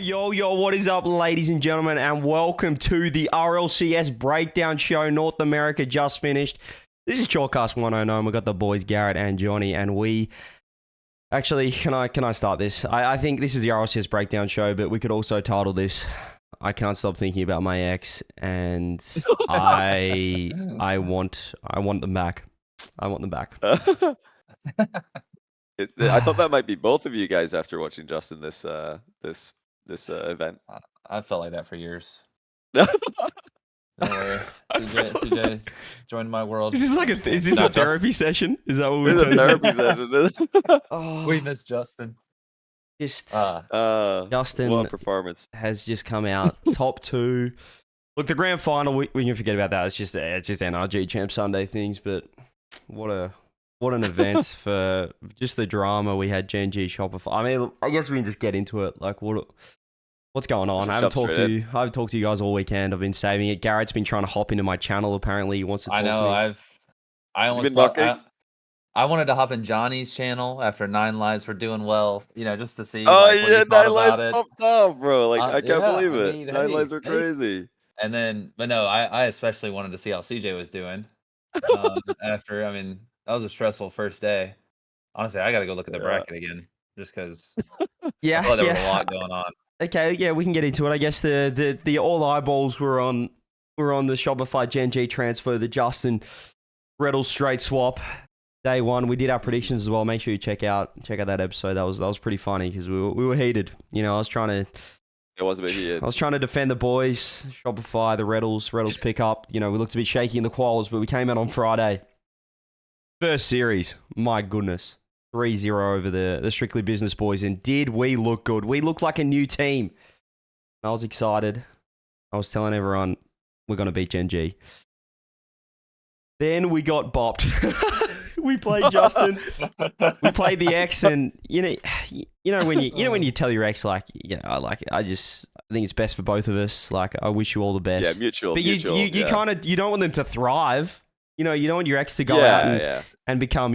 Yo, what is up, ladies and gentlemen, and welcome to the RLCS Breakdown Show. North America just finished. This is Chalkcast 109. We've got the boys, Garrett and Johnny, and we... Actually, can I start this? I think this is the RLCS Breakdown Show, but we could also title this, I Can't Stop Thinking About My Ex, and I want them back. I want them back. I thought that might be both of you guys after watching Justin this event. I felt like that for years. No. Don't worry. CJ's joined my world. Is this a therapy session? Is that what we're It's a doing? therapy session. Oh, We miss Justin. Justin What a performance. has just come out top 2. Look, the grand final, we can forget about that. It's just NRG Champ Sunday things, but what an event for just the drama we had. Gen.G, Shopify. I mean, I guess we can just get into it. Like, what's going on? I haven't talked to you guys all weekend. I've been saving it. Garrett's been trying to hop into my channel. Apparently, he wants to talk to me. I almost thought I wanted to hop in Johnny's channel after 9 Lives for doing well, just to see. Oh what yeah, he 9 thought Lives about it. popped off, bro. Like I can't yeah, believe I it. mean, 9 hey, Lives are crazy. And then, but no, I especially wanted to see how CJ was doing. After, that was a stressful first day. Honestly, I got to go look at the bracket again, just because. Yeah, I thought there was a lot going on. Okay, yeah, we can get into it. I guess the all eyeballs were on the Shopify Gen.G transfer, the Jstn-Retals straight swap. Day 1, we did our predictions as well. Make sure you check out that episode. That was pretty funny because we were heated. I was trying to. It was a bit heated. I was trying to defend the boys. Shopify, the Retals pick up. We looked a bit shaky in the quals, but we came out on Friday. First series, my goodness. 3-0 over the Strictly Business boys, and did we look good? We looked like a new team. I was excited. I was telling everyone we're going to beat Gen.G. Then we got bopped. We played Justin. We played the X, and when you tell your ex I think it's best for both of us. Like, I wish you all the best. Yeah, mutual. But you kind of you don't want them to thrive. You don't want your ex to go out and become,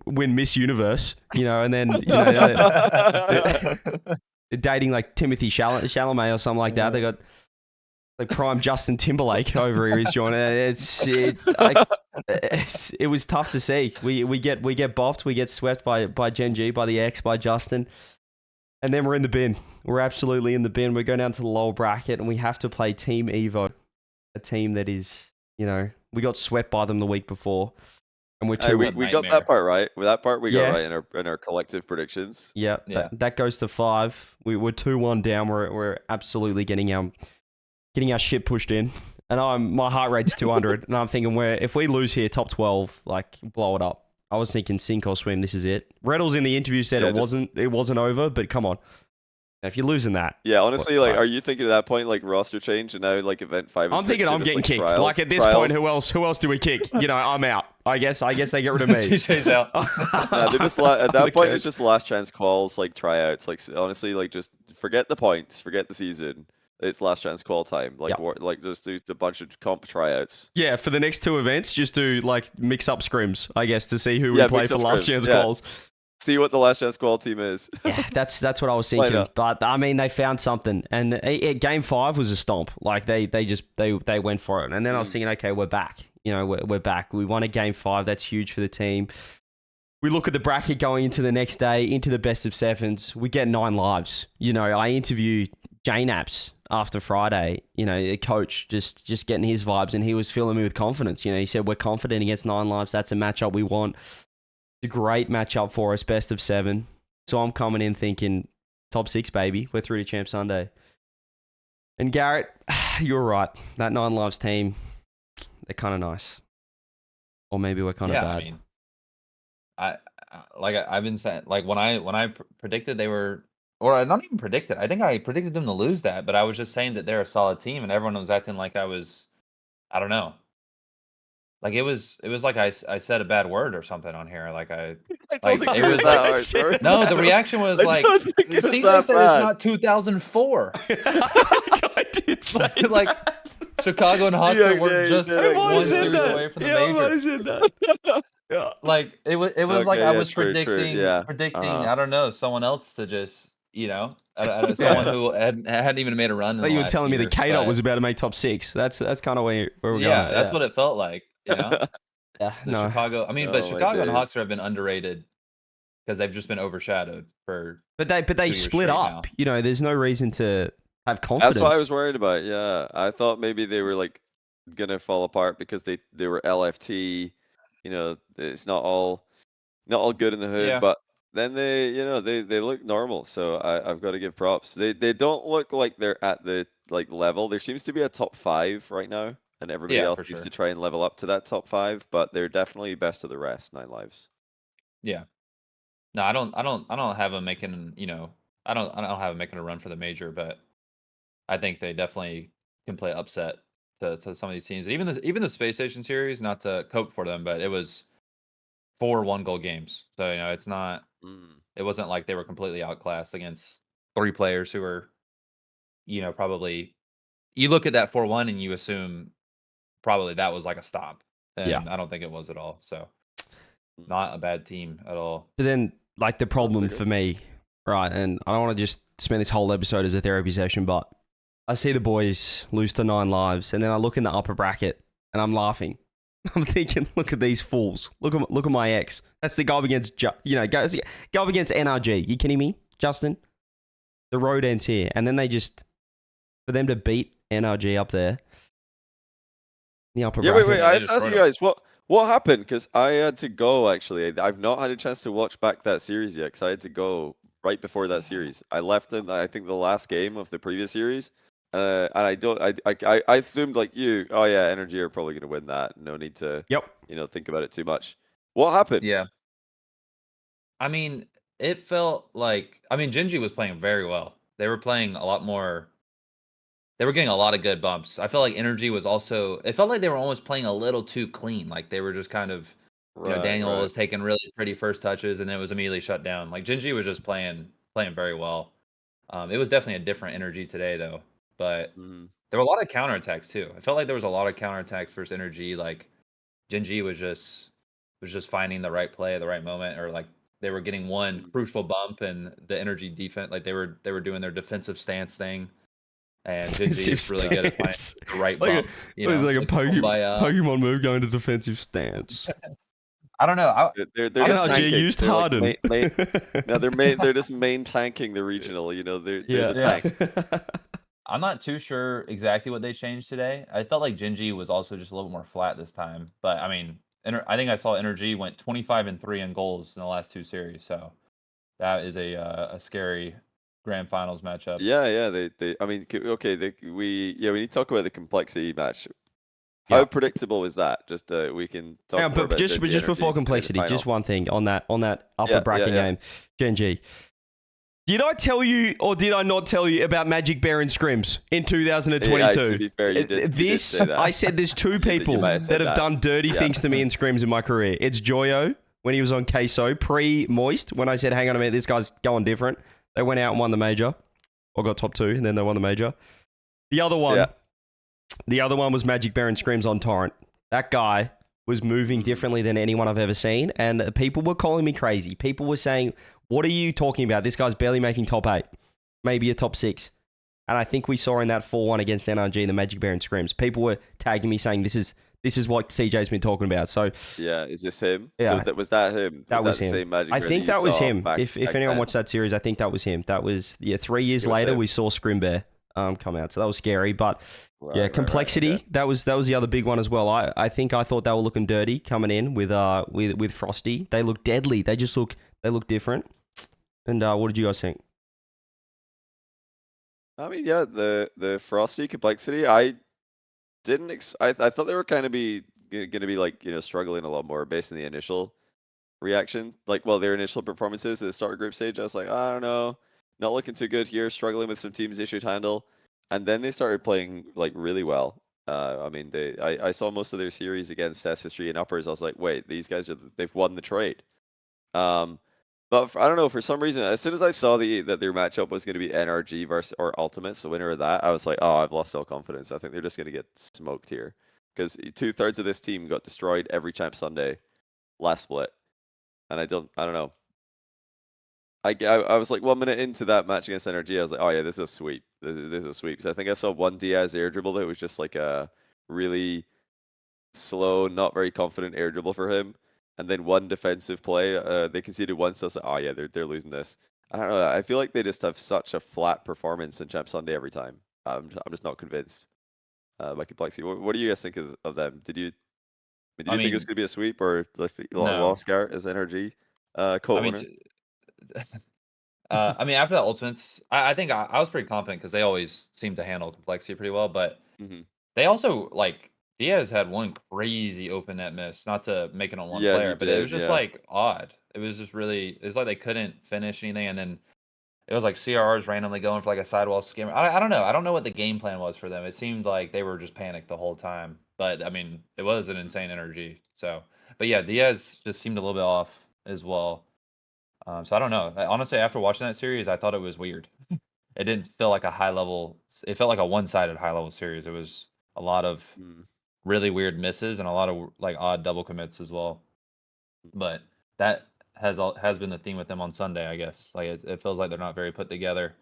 win Miss Universe, and then, dating like Timothy Chalamet or something like that. They got like prime Justin Timberlake over here, is John. It was tough to see. We get bopped, we get swept by Gen.G, by the X, by Justin, and then we're in the bin. We're absolutely in the bin. We're going down to the lower bracket, and we have to play Team Evo, a team that is, we got swept by them the week before, and we're we got that part right. With that part, we got right in our collective predictions. Yeah. That goes to 5. We're 2-1 down. We're absolutely getting our shit pushed in, and my heart rate's 200, and I'm thinking if we lose here, top 12, like, blow it up. I was thinking sink or swim. This is it. Retals in the interview said it wasn't over, but come on. If you're losing that. Yeah, honestly, are you thinking at that point, like, roster change and now, like, event 5 and 6? I'm thinking I'm getting kicked. Trials, like, at this point, who else do we kick? I'm out. I guess they get rid of me. CJ's out. They're just at that point, it's just last chance calls, like, tryouts. Like, honestly, like, just forget the points, forget the season. It's last chance call time. Like, just do a bunch of comp tryouts. Yeah, for the next 2 events, just do, like, mix up scrims, I guess, to see who we play for last chance calls. See what the last chance call team is. Yeah, that's what I was thinking. But they found something, and game 5 was a stomp. Like, they went for it, and then I was thinking, okay, we're back. We're back. We won a game 5. That's huge for the team. We look at the bracket going into the next day, into the best of 7s. We get 9 lives. I interviewed J-Naps after Friday. A coach just getting his vibes, and he was filling me with confidence. He said, we're confident against 9 lives. That's a matchup we want. It's a great matchup for us, best of 7. So I'm coming in thinking, top 6, baby. We're through to Champ Sunday. And Garrett, you're right. That 9 lives team, they're kind of nice. Or maybe we're kind of bad. I've been saying, like, when I predicted they were, or not even predicted. I think I predicted them to lose that, but I was just saying that they're a solid team, and everyone was acting like I don't know. Like, it was like I said a bad word or something on here. Like, it was like, no, the reaction was like, CJ said it's not 2004. I did say like Chicago and Hudson were just 1 series away from the major. Yeah. Like, it was like I was predicting, I don't know, someone else to just, Someone who hadn't even made a run. You were telling me the K-Dot was about to make top 6. That's kind of where we're going. Yeah, that's what it felt like. Yeah, Chicago. I mean, but Chicago and Hawks have been underrated because they've just been overshadowed for. But they split up. Now. There's no reason to have confidence. That's what I was worried about. Yeah, I thought maybe they were like gonna fall apart because they were LFT. It's not all good in the hood, but then they look normal. So I've got to give props. They don't look like they're at the level. There seems to be a top 5 right now, and everybody else needs to try and level up to that top 5. But they're definitely best of the rest. 9 lives. Yeah. No, I don't have them making. I don't have them making a run for the major, but I think they definitely can play upset to some of these teams. And even the Space Station series, not to cope for them, but it was 4 1-goal games. So it's not. It wasn't like they were completely outclassed against 3 players who were, probably. You look at that 4-1 and you assume probably that was like a stop, and I don't think it was at all. So not a bad team at all. But then, the problem for me, right? And I don't want to just spend this whole episode as a therapy session, but I see the boys lose to 9 lives, and then I look in the upper bracket and I'm laughing. I'm thinking, look at these fools. Look at my ex. That's the go up against, go up against NRG. You kidding me, Justin? The road ends here, and then for them to beat NRG up there, the upper bracket. Wait. I have to ask you guys what happened, because I had to go. Actually, I've not had a chance to watch back that series yet, because I had to go right before that series. I left in I think the last game of the previous series. And I assumed like you, Energy are probably going to win that. No need to, think about it too much. What happened? Yeah. I mean, it felt like, Gen.G was playing very well. They were playing a lot more. They were getting a lot of good bumps. I felt like Energy was also, it felt like they were almost playing a little too clean. Like they were just kind of, Daniel was taking really pretty first touches and then it was immediately shut down. Like Gen.G was just playing very well. It was definitely a different Energy today though. But there were a lot of counterattacks too. I felt like there was a lot of counterattacks versus Energy. Like Gen.G was just finding the right play at the right moment, or like they were getting one crucial bump, and the Energy defense, like they were doing their defensive stance thing, and Gen.G is really good at finding the right bump. It was like a Pokemon move going to defensive stance. I don't know. They're just NRG used Harden. No, they're just main tanking the regional. They're the tank. I'm not too sure exactly what they changed today. I felt like Gen.G was also just a little more flat this time. But I think I saw Energy went 25-3 in goals in the last 2 series. So that is a scary grand finals matchup. Yeah. We need to talk about the complexity match. How predictable is that? Just we can talk more about just before complexity, just one thing on that upper bracket game, Gen.G. Did I tell you or did I not tell you about Majicbear and scrims in 2022? Yeah, to be fair, you did say that. I said there's 2 people that have done dirty things to me in scrims in my career. It's Joyo when he was on Queso, pre-Moist, when I said, hang on a minute, this guy's going different. They went out and won the major, or got top 2, and then they won the major. The other one was Majicbear and scrims on Torrent. That guy was moving differently than anyone I've ever seen, and people were calling me crazy. People were saying, what are you talking about? This guy's barely making top 8, maybe a top 6. And I think we saw in that 4-1 against NRG, the Majicbear and scrims, people were tagging me saying, this is what CJ's been talking about. So is this him? Yeah. So was that him? That was him. Same Majicbear I think that was him. If anyone then? watched that series, I think that was him. That was 3 years later, we saw Scrimbear come out. So that was scary. But complexity. Right. That was the other big one as well. I thought they were looking dirty coming in with Frosty. They look deadly. They look different. And what did you guys think? The Frosty complexity. I thought they were kind of going to be like struggling a lot more based on the initial reaction. Their initial performances at the start of group stage. I was like, I don't know, not looking too good here. Struggling with some teams issue to handle, and then they started playing really well. I saw most of their series against S3 and uppers. I was like, wait, these guys they've won the trade. But I don't know, for some reason, as soon as I saw that their matchup was going to be NRG versus or Ultimate, so winner of that, I was like, oh, I've lost all confidence. I think they're just going to get smoked here. Because 2/3 of this team got destroyed every Champ Sunday last split. And I don't know. I was like 1 minute into that match against NRG. I was like, oh yeah, this is a sweep. This is a sweep. So I think I saw one Diaz air dribble that was just like a really slow, not very confident air dribble for him. And then one defensive play, they conceded once. I was like, oh yeah, they're losing this. I don't know. I feel like they just have such a flat performance in Champ Sunday every time. I'm just not convinced by Complexity. What do you guys think of them? Did you think it was going to be a sweep or lost Garrett as NRG cold winner? I mean, after that Ultimates, I think I was pretty confident because they always seem to handle Complexity pretty well. But they also, like, Diaz had one crazy open net miss, not to make it on one player, but it was just like odd. It was just really, it's like they couldn't finish anything. And then it was like CRRs randomly going for like a sidewall scammer. I don't know. I don't know what the game plan was for them. It seemed like they were just panicked the whole time. But I mean, it was an insane energy. So, but yeah, Diaz just seemed a little bit off as well. So I don't know. Honestly, after watching that series, I thought it was weird. It didn't feel like a high level. It felt like a one-sided high level series. It was a lot of really weird misses and a lot of like odd double commits as well. But that has been the theme with them on Sunday, I guess. Like it feels like they're not very put together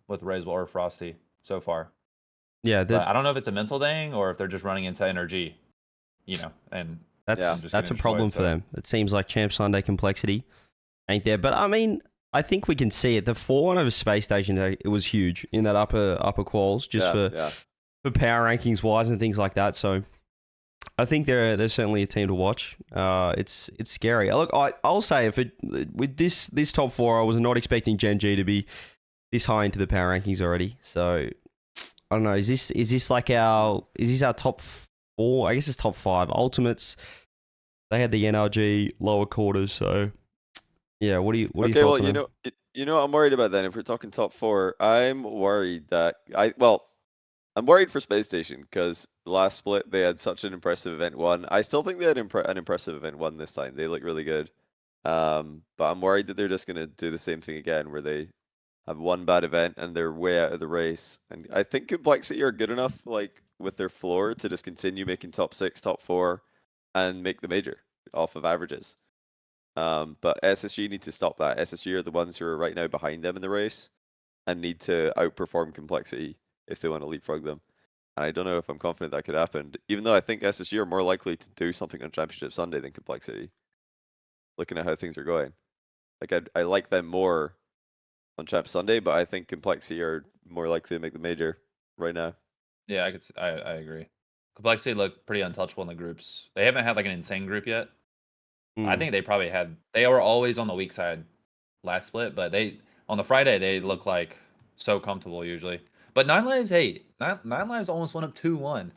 with Razewell or Frosty so far. Yeah, but I don't know if it's a mental thing or if they're just running into energy, and that's a problem for them. It seems like Champ Sunday Complexity ain't there. But I mean, I think we can see it. The 4-1 over Space Station, it was huge in that upper quals, just for power rankings wise and things like that. So I think they're certainly a team to watch. It's scary. Look, I'll say with this top 4, I was not expecting Gen.G to be this high into the power rankings already. So I don't know. Is this our top 4? I guess it's top 5. Ultimates, they had the NRG lower quarters. So yeah, what do you thoughts on them? You know what I'm worried about then. If we're talking top 4, I'm worried that I'm worried for Space Station because the last split they had such an impressive event 1. I still think they had an impressive event 1 this time. They look really good. But I'm worried that they're just gonna do the same thing again, where they have one bad event and they're way out of the race. And I think Complexity are good enough, like with their floor, to just continue making top 6, top 4, and make the major off of averages. But SSG need to stop that. SSG are the ones who are right now behind them in the race and need to outperform Complexity if they want to leapfrog them. And I don't know if I'm confident that could happen, even though I think SSG are more likely to do something on Championship Sunday than Complexity, looking at how things are going. Like I like them more on Champ Sunday, but I think Complexity are more likely to make the major right now. Yeah, I agree. Complexity look pretty untouchable in the groups. They haven't had like an insane group yet. I think they were always on the weak side last split, but on the Friday they look like so comfortable usually. But Nine Lives almost went up 2-1.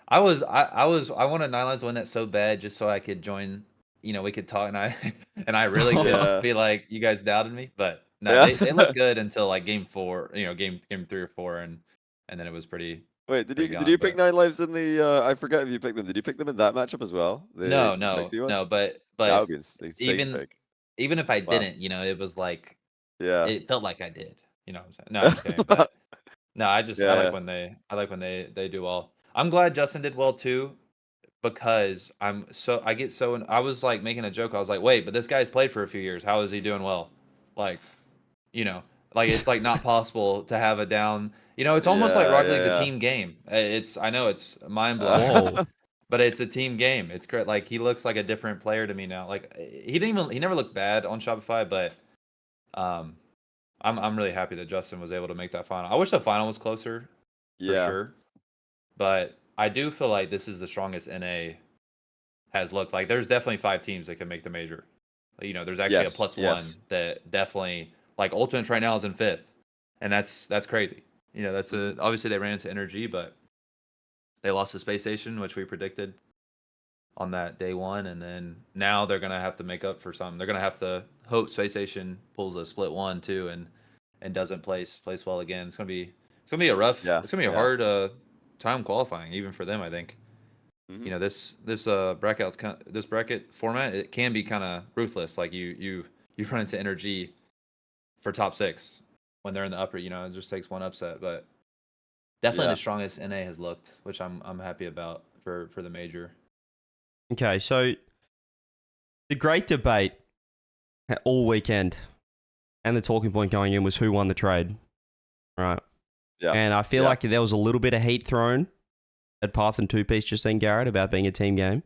I wanted Nine Lives to win that so bad just so I could join. We could talk and I really could be like, you guys doubted me, but no, they looked good until like game 4, game 3 or 4, and then it was pretty. Wait, did you pick Nine Lives in the? I forgot if you picked them. Did you pick them in that matchup as well? No. But that would be even if I didn't, it was like, it felt like I did. You know what I'm saying? No, I'm just kidding. But no, I like when they do well. I'm glad Justin did well too, because I was like making a joke. I was like, wait, but this guy's played for a few years. How is he doing well? Like, it's like not possible to have a down. It's almost like Rocket League's a team game. I know it's mind blowing, but it's a team game. It's great. Like, he looks like a different player to me now. Like, he never looked bad on Shopify, but I'm really happy that Justin was able to make that final. I wish the final was closer, for sure. But I do feel like this is the strongest NA has looked. Like, there's definitely 5 teams that can make the major. There's actually a +1 that definitely, like, Ultimates right now is in 5th, and that's crazy. Obviously they ran into NRG, but they lost to Space Station, which we predicted on that day 1, and then now they're gonna have to make up for something. They're gonna have to hope Space Station pulls a split 1 too, and doesn't place well again. It's gonna be a rough. It's gonna be a hard time qualifying, even for them, I think. This bracket format, it can be kind of ruthless. Like you run into NRG for top 6 when they're in the upper. It just takes one upset, but definitely the strongest NA has looked, which I'm happy about for the major. Okay, so the great debate all weekend and the talking point going in was who won the trade, right? Yeah. And I feel like there was a little bit of heat thrown at Paarth and Two Piece just then, Garrett, about being a team game.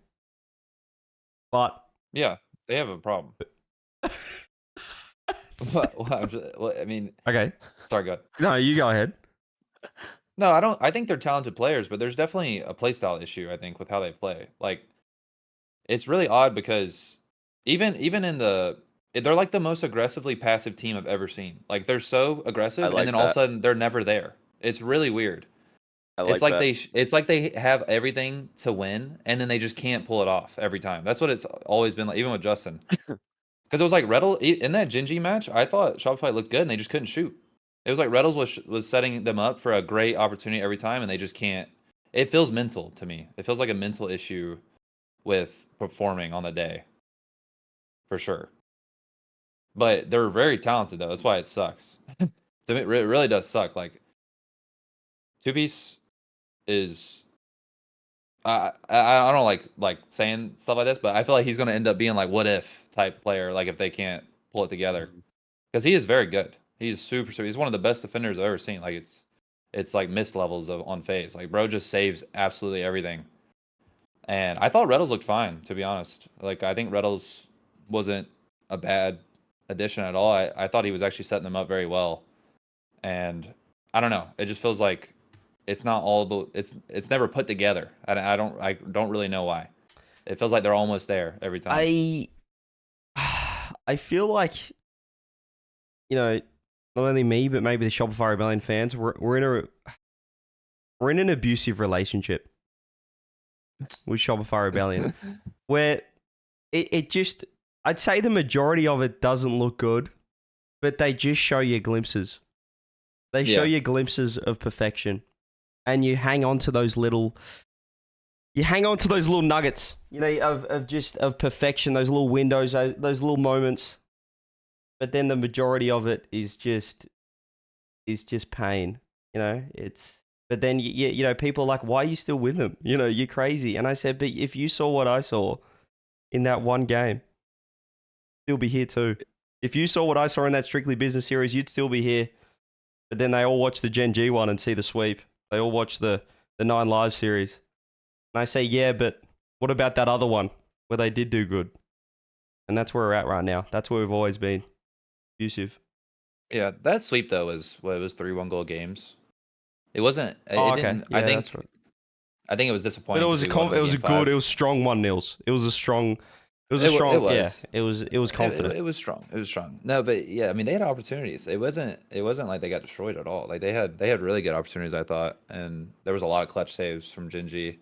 But yeah, they have a problem. I mean, okay. Sorry, go ahead. No, you go ahead. No, I don't. I think they're talented players, but there's definitely a playstyle issue. I think with how they play, like it's really odd because even in they're like the most aggressively passive team I've ever seen. Like they're so aggressive, and then all of a sudden they're never there. It's really weird. It's like it's like they have everything to win, and then they just can't pull it off every time. That's what it's always been like, even with Justin. Because it was like Rettel in that Gen.G match. I thought Shopify looked good, and they just couldn't shoot. It was like Rettles was setting them up for a great opportunity every time, and they just can't. It feels mental to me. It feels like a mental issue with performing on the day, for sure. But they're very talented, though. That's why it sucks. It really does suck. Like, Two Piece is. I don't like saying stuff like this, but I feel like he's going to end up being like what if type player. Like if they can't pull it together, because he is very good. He's super. He's one of the best defenders I've ever seen. Like it's like missed levels on phase. Like bro just saves absolutely everything. And I thought Rettles looked fine, to be honest. Like I think Rettles wasn't a bad addition at all. I thought he was actually setting them up very well. And I don't know. It just feels like it's not all the it's never put together. I don't really know why. It feels like they're almost there every time. I feel like, you know, not only me, but maybe the Shopify Rebellion fans, we're in an abusive relationship with Shopify Rebellion, where it just, I'd say the majority of it doesn't look good, but they just show you glimpses. They show you glimpses of perfection, and you hang on to those little nuggets, you know, of perfection, those little windows, those little moments. But then the majority of it is just pain, you know. But then you know, people are like, why are you still with them? You know, you're crazy. And I said, but if you saw what I saw in that one game, you'd still be here too. If you saw what I saw in that Strictly Business series, you'd still be here. But then they all watch the Gen.G one and see the sweep. They all watch the 9 Live series. And I say, yeah, but what about that other one where they did do good? And that's where we're at right now. That's where we've always been. Abusive. Yeah, that sweep though was 3-1 goal games. It wasn't. Okay. Yeah, I think that's right. I think it was disappointing. But it was it was strong 1-0s. It was a strong. It was. Yeah, it was confident. It was strong. It was strong. No, but yeah, I mean they had opportunities. It wasn't like they got destroyed at all. Like they had really good opportunities, I thought, and there was a lot of clutch saves from Gen.G.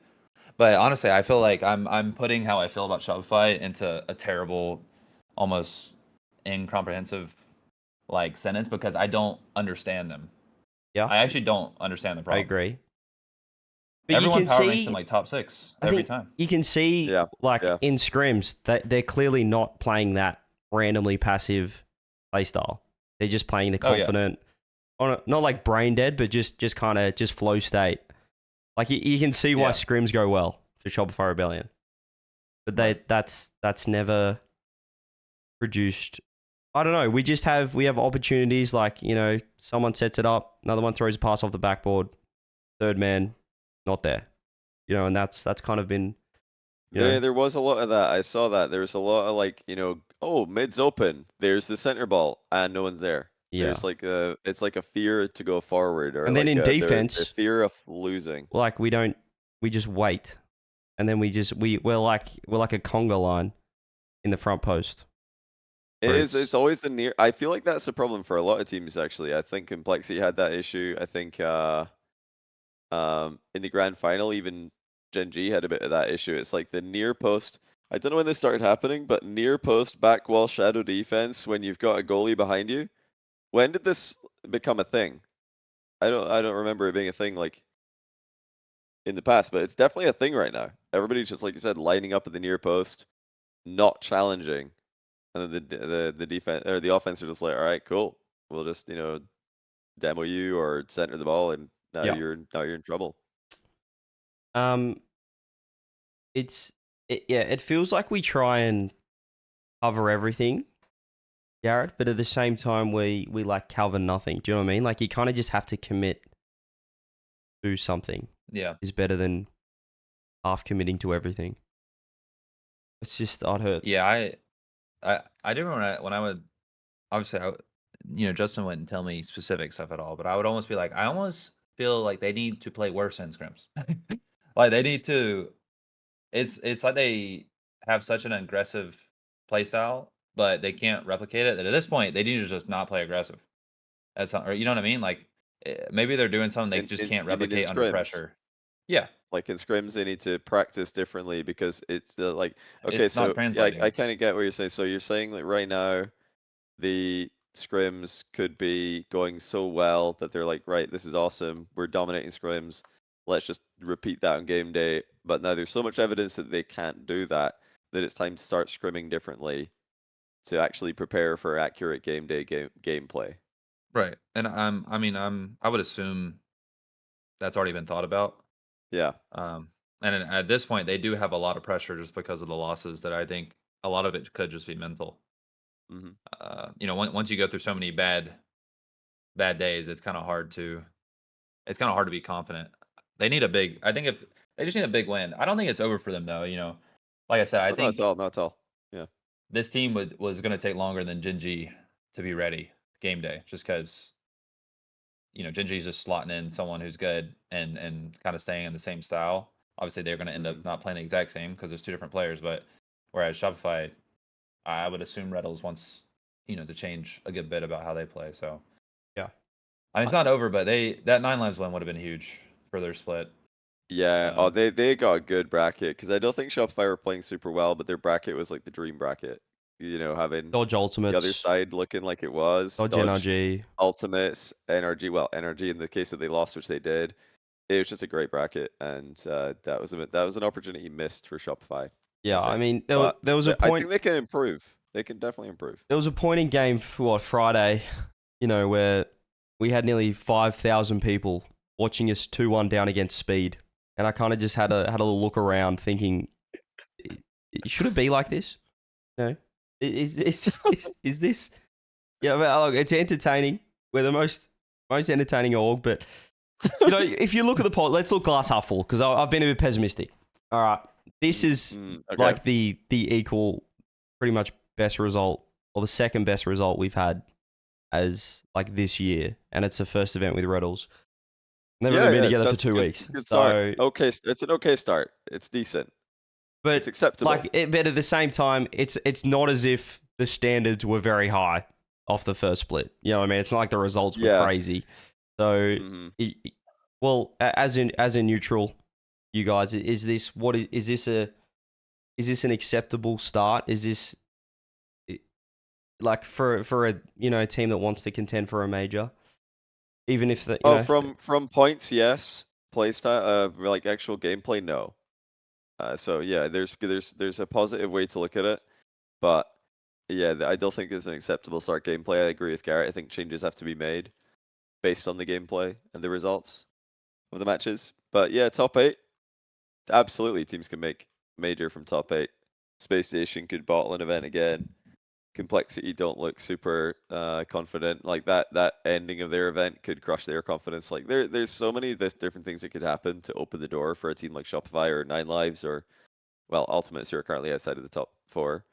But honestly, I feel like I'm putting how I feel about Shopify into a terrible, almost incomprehensive like sentence because I don't understand them. Yeah, I actually don't understand the problem. I agree. But everyone you can power ranks them like top 6 every time. You can see, in scrims, that they're clearly not playing that randomly passive playstyle. They're just playing the confident, not like brain dead, but just kind of just flow state. Like you can see why scrims go well for Shopify Rebellion, but that's never produced. I don't know. We have opportunities like, you know, someone sets it up, another one throws a pass off the backboard, third man, not there, you know, and that's kind of been. There was a lot of that. I saw that there was a lot of like, you know, oh, mid's open. There's the center ball, and no one's there. Yeah. There's like it's like a fear to go forward, or and then like in defense, the fear of losing. Like we just wait, and then we're like a conga line in the front post. It's always the near. I feel like that's a problem for a lot of teams actually. I think Complexity had that issue. I think in the grand final, even Gen.G had a bit of that issue. It's like the near post. I don't know when this started happening, but near post back wall shadow defense when you've got a goalie behind you. When did this become a thing? I don't remember it being a thing like in the past, but it's definitely a thing right now. Everybody's just, like you said, lining up at the near post, not challenging, and then the defense or the offense are just like, all right, cool, we'll just, you know, demo you or center the ball, and now you're in trouble. It feels like we try and cover everything Garrett, but at the same time, we like Calvin nothing. Do you know what I mean? Like, you kind of just have to commit to something. Yeah. Is better than half committing to everything. It's just, it hurts. Yeah, I do when I would, obviously, Justin wouldn't tell me specific stuff at all, but I would almost be like, I almost feel like they need to play worse in scrims. Like, they need to, it's like they have such an aggressive play style, but they can't replicate it. That at this point, they need to just not play aggressive. That's not, or you know what I mean? Like, maybe they're doing something they just can't You mean in replicate under scrims? pressure. Yeah, Like in scrims, they need to practice differently because it's like, okay, it's not so yeah, translating. I kind of get what you're saying. So you're saying like right now, the scrims could be going so well that they're like, right, this is awesome. We're dominating scrims. Let's just repeat that on game day. But now there's so much evidence that they can't do that it's time to start scrimming differently to actually prepare for accurate game day gameplay. Right. And I would assume that's already been thought about. Yeah. And at this point, they do have a lot of pressure just because of the losses that I think a lot of it could just be mental. Once you go through so many bad days, it's kind of hard to be confident. They need I think if they just need a big win. I don't think it's over for them though. Like I said, I think not at all. Yeah. This team was going to take longer than Gen.G to be ready game day, just because Gen.G's just slotting in someone who's good and kind of staying in the same style. Obviously, they're going to end up not playing the exact same because there's two different players. But whereas Shopify, I would assume Retals wants to change a good bit about how they play. So yeah, I mean, it's not over, but that 9 lives win would have been huge for their split. Yeah. They got a good bracket because I don't think Shopify were playing super well, but their bracket was like the dream bracket. Having Dodge Ultimates, the other side looking like it was Dodge NRG, Ultimates, NRG. Well, NRG in the case that they lost, which they did. It was just a great bracket, and that was an opportunity missed for Shopify. Yeah, I mean, there was a point. I think they can improve. They can definitely improve. There was a point in game Friday, where we had nearly 5,000 people watching us 2-1 down against Speed, and I kind of just had a little look around, thinking, should it be like this? Is this? Yeah, look, it's entertaining. We're the most entertaining org, but if you look at the pot, let's look glass half full because I've been a bit pessimistic. All right, this is like the equal, pretty much best result or the second best result we've had as like this year, and it's the first event with Retals. They've only been together for 2 weeks. Good start. Okay, it's an okay start. It's decent. But it's acceptable. But at the same time, it's not as if the standards were very high off the first split. You know what I mean? It's not like the results were crazy. So, well, as a neutral, you guys, is this an acceptable start? Is this like for a team that wants to contend for a major, even if from points, yes. Play style, like actual gameplay, no. So yeah, there's a positive way to look at it, but yeah, I don't think it's an acceptable start gameplay. I agree with Garrett. I think changes have to be made based on the gameplay and the results of the matches. But yeah, top 8, absolutely, teams can make major from top 8. Space Station could bottle an event again. Complexity don't look super confident. Like that ending of their event could crush their confidence. Like there's so many different things that could happen to open the door for a team like Shopify or 9 Lives or Ultimates, who are currently outside of the top 4.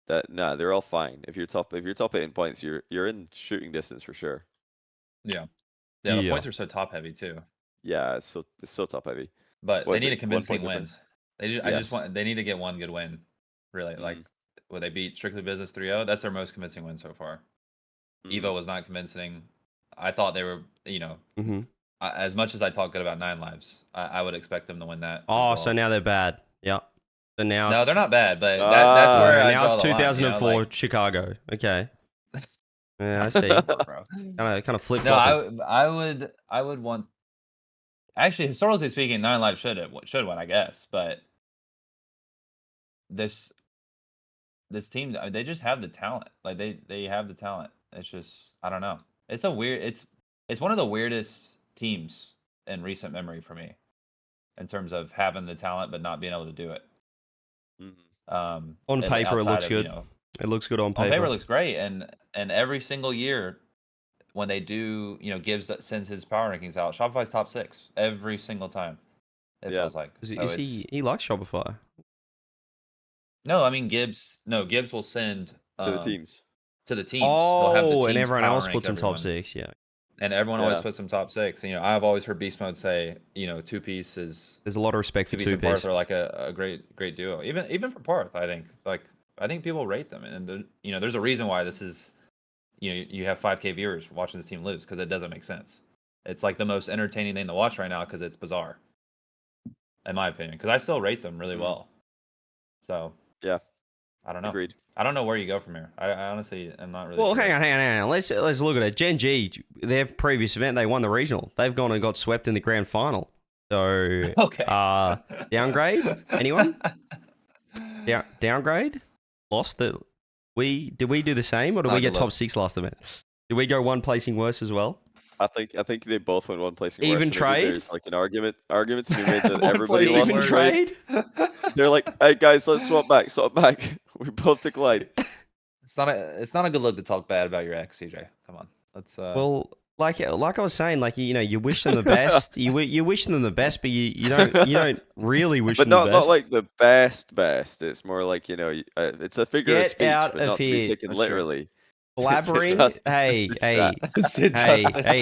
They're all fine. If you're top 8 in points, you're in shooting distance for sure. Yeah. The points are so top heavy too. Yeah, it's so top heavy. But they need a convincing wins. They need to get one good win. Really, like. Where they beat Strictly Business 3-0. That's their most convincing win so far. Evo was not convincing. I thought they were, as much as I talk good about 9 Lives, I would expect them to win that. So now they're bad. Yeah. So now no, they're not bad, but that's where now it's 2004 Chicago. Okay. Yeah, I see. kind of flip flop. No, I would want. Actually, historically speaking, 9 Lives should win, I guess, but this team, they just have the talent. Like they have the talent. It's just, I don't know. It's one of the weirdest teams in recent memory for me, in terms of having the talent but not being able to do it. On paper, it looks good. It looks good on paper. On paper, it looks great, and every single year when they do, Gibbs sends his power rankings out, Shopify's top 6 every single time. It feels like. Is he likes Shopify? No, I mean Gibbs. No, Gibbs will send to the teams. To the teams. They'll have the teams and everyone else puts them top 6. Yeah. And everyone always puts them top 6. And, I've always heard Beast Mode say, 2-piece is. There's a lot of respect for 2-piece. And Paarth are like a great duo. Even for Paarth, I think. I think people rate them, and there's a reason why this is. You have 5K viewers watching this team lose because it doesn't make sense. It's like the most entertaining thing to watch right now because it's bizarre, in my opinion. Because I still rate them really well. So yeah, I don't know. Agreed. I don't know where you go from here. I honestly am not really. Well, sure. hang on. Let's look at it. Gen.G, their previous event, they won the regional. They've gone and got swept in the grand final. So okay. Downgrade? Anyone? Downgrade? Lost the. Did we do the same, or did we get top 6 last event? Did we go one placing worse as well? I think they both went one placing worse. Even trade? There's like an argument to be made that everybody lost even the trade. They're like, hey guys, let's swap back. We both declined. It's not a good look to talk bad about your ex, CJ. Come on, let's. Well, like I was saying, you wish them the best. you wish them the best, but you don't really wish them the best. But not like the best. It's more like it's a figure of speech, but not to be taken literally. Blabbering. Hey,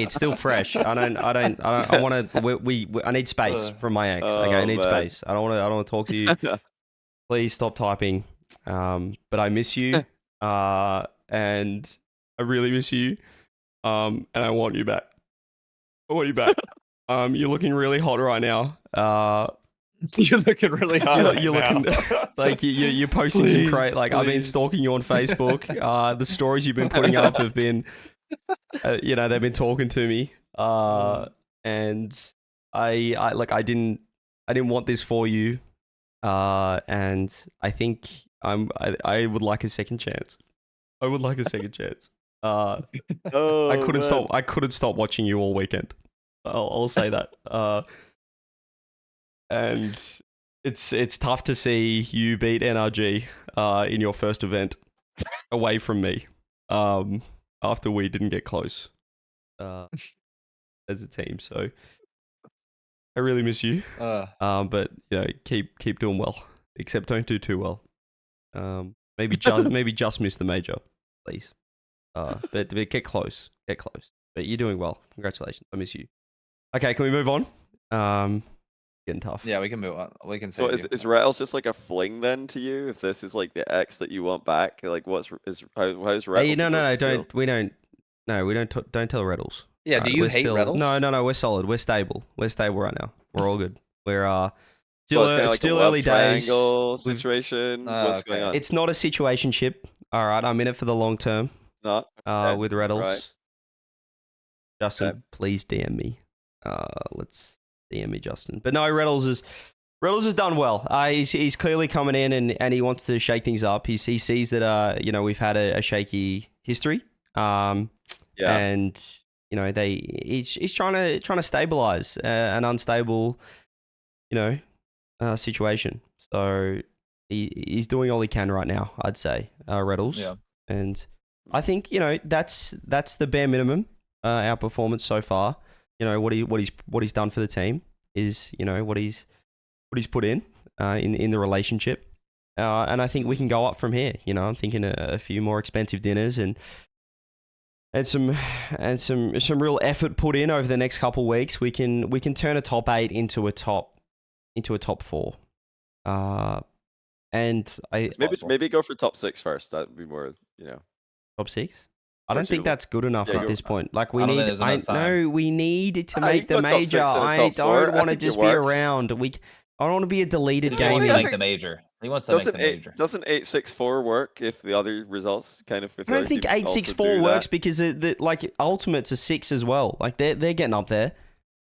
it's still fresh. I want to. I need space from my ex. Okay, I need space. I don't want to talk to you. Please stop typing. But I miss you. And I really miss you. And I want you back. You're looking really hot right now. You're looking really hot. You're looking like you're posting some great. Like, I've been stalking you on Facebook. The stories you've been putting up have been, they've been talking to me. And I didn't want this for you. And I think I would like a second chance. I couldn't stop watching you all weekend. I'll say that. And it's tough to see you beat NRG in your first event away from me. After we didn't get close as a team. So I really miss you. But keep doing well. Except don't do too well. Maybe just miss the major, please. But get close. But you're doing well. Congratulations. I miss you. Okay, can we move on? Getting tough. Yeah, we can move on. We can. So is Retals just like a fling then to you? If this is like the X that you want back, like how's Retals? Hey, don't tell Retals. Yeah, do you hate Retals? No, we're solid. We're stable right now. We're all good. We're still early days. Situation. What's going on? It's not a situationship. All right, I'm in it for the long term. Not with Retals. Right. Justin, please DM me. Let's DM me, Justin. But no, Retals has done well. He's clearly coming in and he wants to shake things up. He sees that we've had a shaky history. And he's trying to stabilize an unstable situation. So he's doing all he can right now, I'd say, Retals. Yeah. And I think that's the bare minimum. Our performance so far. What he's done for the team is what he's put in the relationship, and I think we can go up from here. I'm thinking a few more expensive dinners and some real effort put in over the next couple of weeks. We can turn a top 8 into a top 4. And maybe go for top 6 first. That'd be more top 6. I don't think that's good enough at this point. Like we need to make the major. I don't want to just be around. I don't want to be a deleted game. He wants to make the major. He wants to make the major. Doesn't 8-6-4 work if the other results kind of? I don't think 8-6-4 works because like Ultimate's a 6 as well. Like they're getting up there.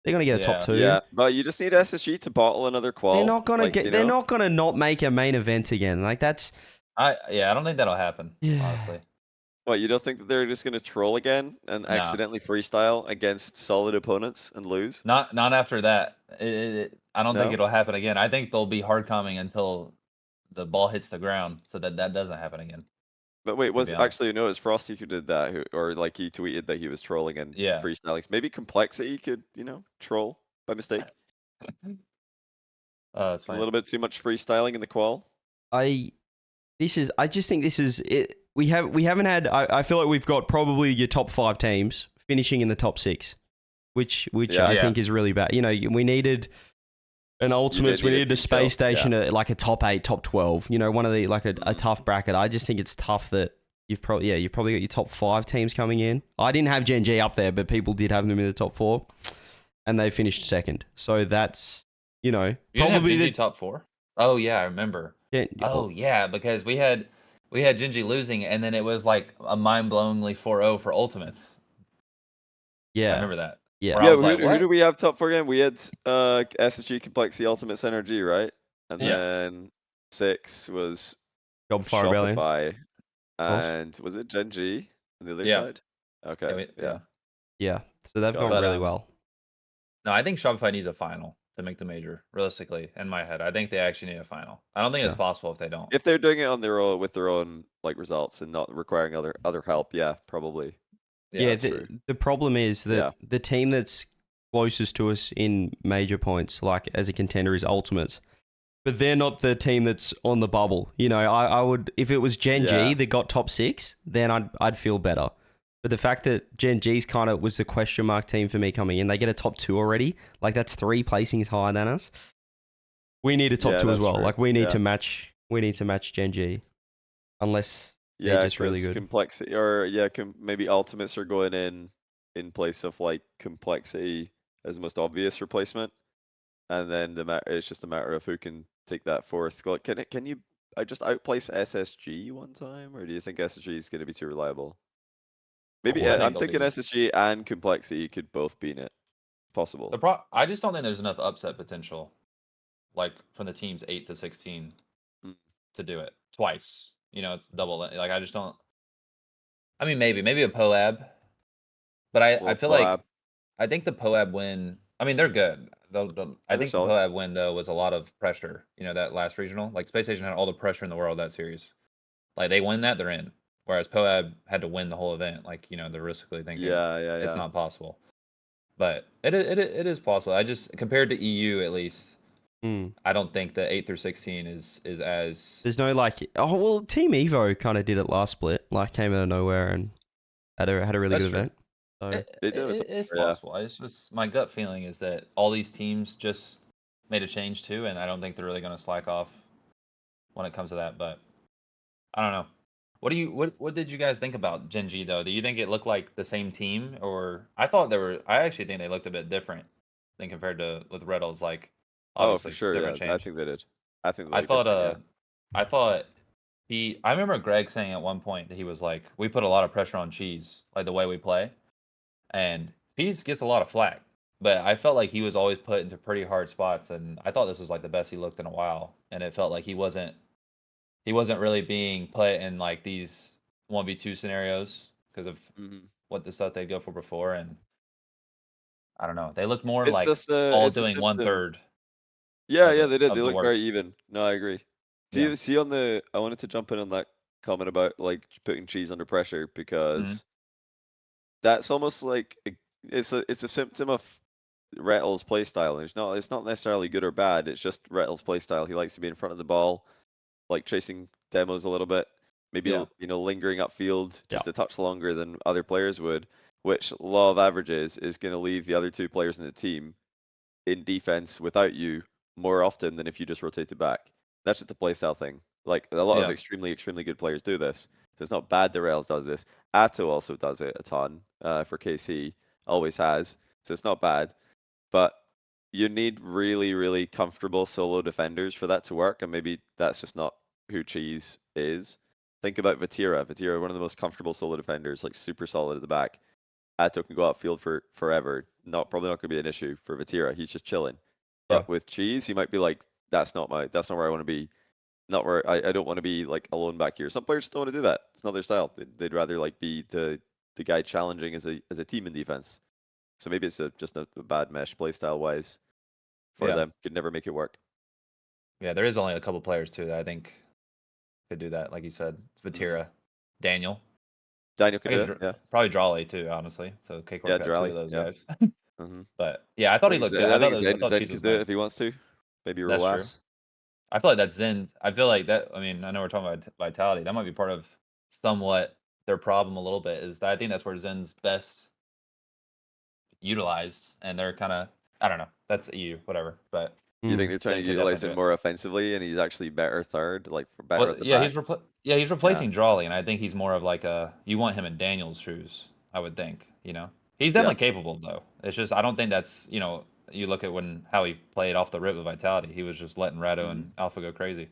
They're gonna get a top 2. Yeah, but you just need SSG to bottle another qual. They're not gonna They're not gonna not make a main event again. Like that's. I don't think that'll happen. Yeah. Honestly. What, you don't think that they're just going to troll again and accidentally freestyle against solid opponents and lose? Not after that. I don't think it'll happen again. I think they'll be hard coming until the ball hits the ground so that doesn't happen again. But wait, was actually no, it was Frosty who did that, or like he tweeted that he was trolling and freestyling. Maybe Complexity could, troll by mistake. It's a little bit too much freestyling in the qual. I just think this is it. We haven't had. I feel like we've got probably your top 5 teams finishing in the top 6, which I think is really bad. We needed an Ultimates. We needed a space station, like a top 8, top 12. One of the like a tough bracket. I just think it's tough that you've probably got your top 5 teams coming in. I didn't have Gen.G up there, but people did have them in the top 4, and they finished second. So that's probably the top 4. Oh yeah, I remember. Yeah, because we had Gen.G losing, and then it was like a mind-blowingly 4-0 for Ultimates. Yeah, I remember that. Yeah. Who do we have top 4 again? We had SSG, Complexity, Ultimate, Gen.G, right? And then 6 was Shopify, and was it Gen.G on the other side? Okay. Yeah. So they've gone really well. No, I think Shopify needs a final to make the major. Realistically, in my head, I think they actually need a final. I don't think it's possible if they don't. If they're doing it on their own with their own like results and not requiring other help, probably. Yeah, the problem is that the team that's closest to us in major points, like as a contender, is Ultimates. But they're not the team that's on the bubble. I would, if it was Gen.G that got top 6, then I'd feel better. But the fact that Gen.G's kind of was the question mark team for me coming in, they get a top 2 already. Like that's 3 placings higher than us. We need a top 2 as well. True. Like we need to match. We need to match Gen.G, unless they're just really good. Complexity or maybe Ultimates are going in place of like Complexity as the most obvious replacement, and then it's just a matter of who can take that 4th. Like, can you just outplace SSG one time, or do you think SSG is going to be too reliable? Maybe I'm thinking SSG and Complexity could both be in it. Possible. I just don't think there's enough upset potential, like from the teams 8 to 16, to do it twice. It's double. Like I just don't. I mean, maybe a Poab, but I feel like I think the Poab win. I mean, they're good. I think the Poab win though was a lot of pressure. That last regional, like Space Station had all the pressure in the world that series. Like they win that, they're in. Whereas Poab had to win the whole event, like they're realistically thinking, it's not possible. But it is possible. I just compared to EU at least, I don't think the 8 through 16 is as. There's no Team Evo kind of did it last split, like came out of nowhere and had a really good event. So it's possible. It's just my gut feeling is that all these teams just made a change too, and I don't think they're really going to slack off when it comes to that. But I don't know. What did you guys think about Gen.G though? Do you think it looked like the same team, or I actually think they looked a bit different than compared to with Retals. Like, for sure, I think they did. I remember Greg saying at one point that he was like, we put a lot of pressure on Cheese, like the way we play, and Cheese gets a lot of flack, but I felt like he was always put into pretty hard spots, and I thought this was like the best he looked in a while, and it felt like he wasn't really being put in like these 1v2 scenarios because of what the stuff they'd go for before. And I don't know. They looked more like all doing 1/3. Yeah, they did. They looked very even. No, I agree. See I wanted to jump in on that comment about like putting Cheese under pressure, because that's almost like it's a symptom of Retals' playstyle. It's not necessarily good or bad. It's just Retals' playstyle. He likes to be in front of the ball, like chasing demos a little bit, maybe lingering upfield just a touch longer than other players would, which law of averages is going to leave the other 2 players in the team in defense without you more often than if you just rotated back. That's just a playstyle thing. Like a lot of extremely, extremely good players do this. So it's not bad that Rails does this. Atto also does it a ton for KC, always has. So it's not bad. But you need really, really comfortable solo defenders for that to work, and maybe that's just not who Cheese is. Think about Vatira. Vatira, one of the most comfortable solo defenders, like super solid at the back. Atto can go upfield for forever. Probably not going to be an issue for Vatira. He's just chilling. But with Cheese, he might be like, that's not where I want to be. Not where I don't want to be like alone back here. Some players just don't want to do that. It's not their style. They'd rather like be the guy challenging as a team in defense. So maybe it's just a bad mesh playstyle wise for them. Could never make it work. Yeah, there is only a couple players too that I think could do that. Like you said, Vatira Daniel. Daniel can do it. Yeah. Probably Drawley too, honestly. So K-Corp got two of those guys. But yeah, I thought he looked good. I think Zen Cheese can was do it nice. if he wants to. Maybe That's true. Rolas. I feel like that's Zen. I feel like that. I mean, I know we're talking about Vitality. That might be part of somewhat their problem a little bit. Is that I think that's where Zen's best utilized, and they're kind of I don't know. That's EU, whatever. But you think they're trying to utilize him more offensively, and he's actually better third, like better at the back? He's replacing Drawley, and I think he's more of like you want him in Daniel's shoes. I would think, he's definitely capable though. It's just I don't think that's you look at how he played off the rip with Vitality. He was just letting Rado and Alpha go crazy.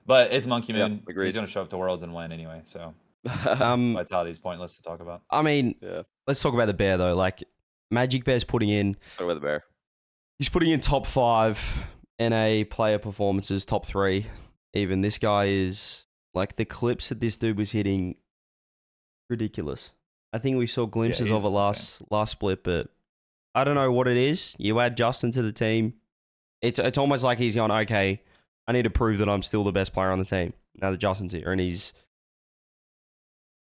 But it's Monkey Moon. He's going to show up to Worlds and win anyway. So Vitality's pointless to talk about. I mean, let's talk about the Bear though. Like Majicbear's putting in. Talk about the Bear. He's putting in top 5 NA player performances, top 3. Even this guy is like the clips that this dude was hitting, ridiculous. I think we saw glimpses of it last split, but I don't know what it is. You add Justin to the team, it's almost like he's gone, okay, I need to prove that I'm still the best player on the team now that Justin's here, and he's.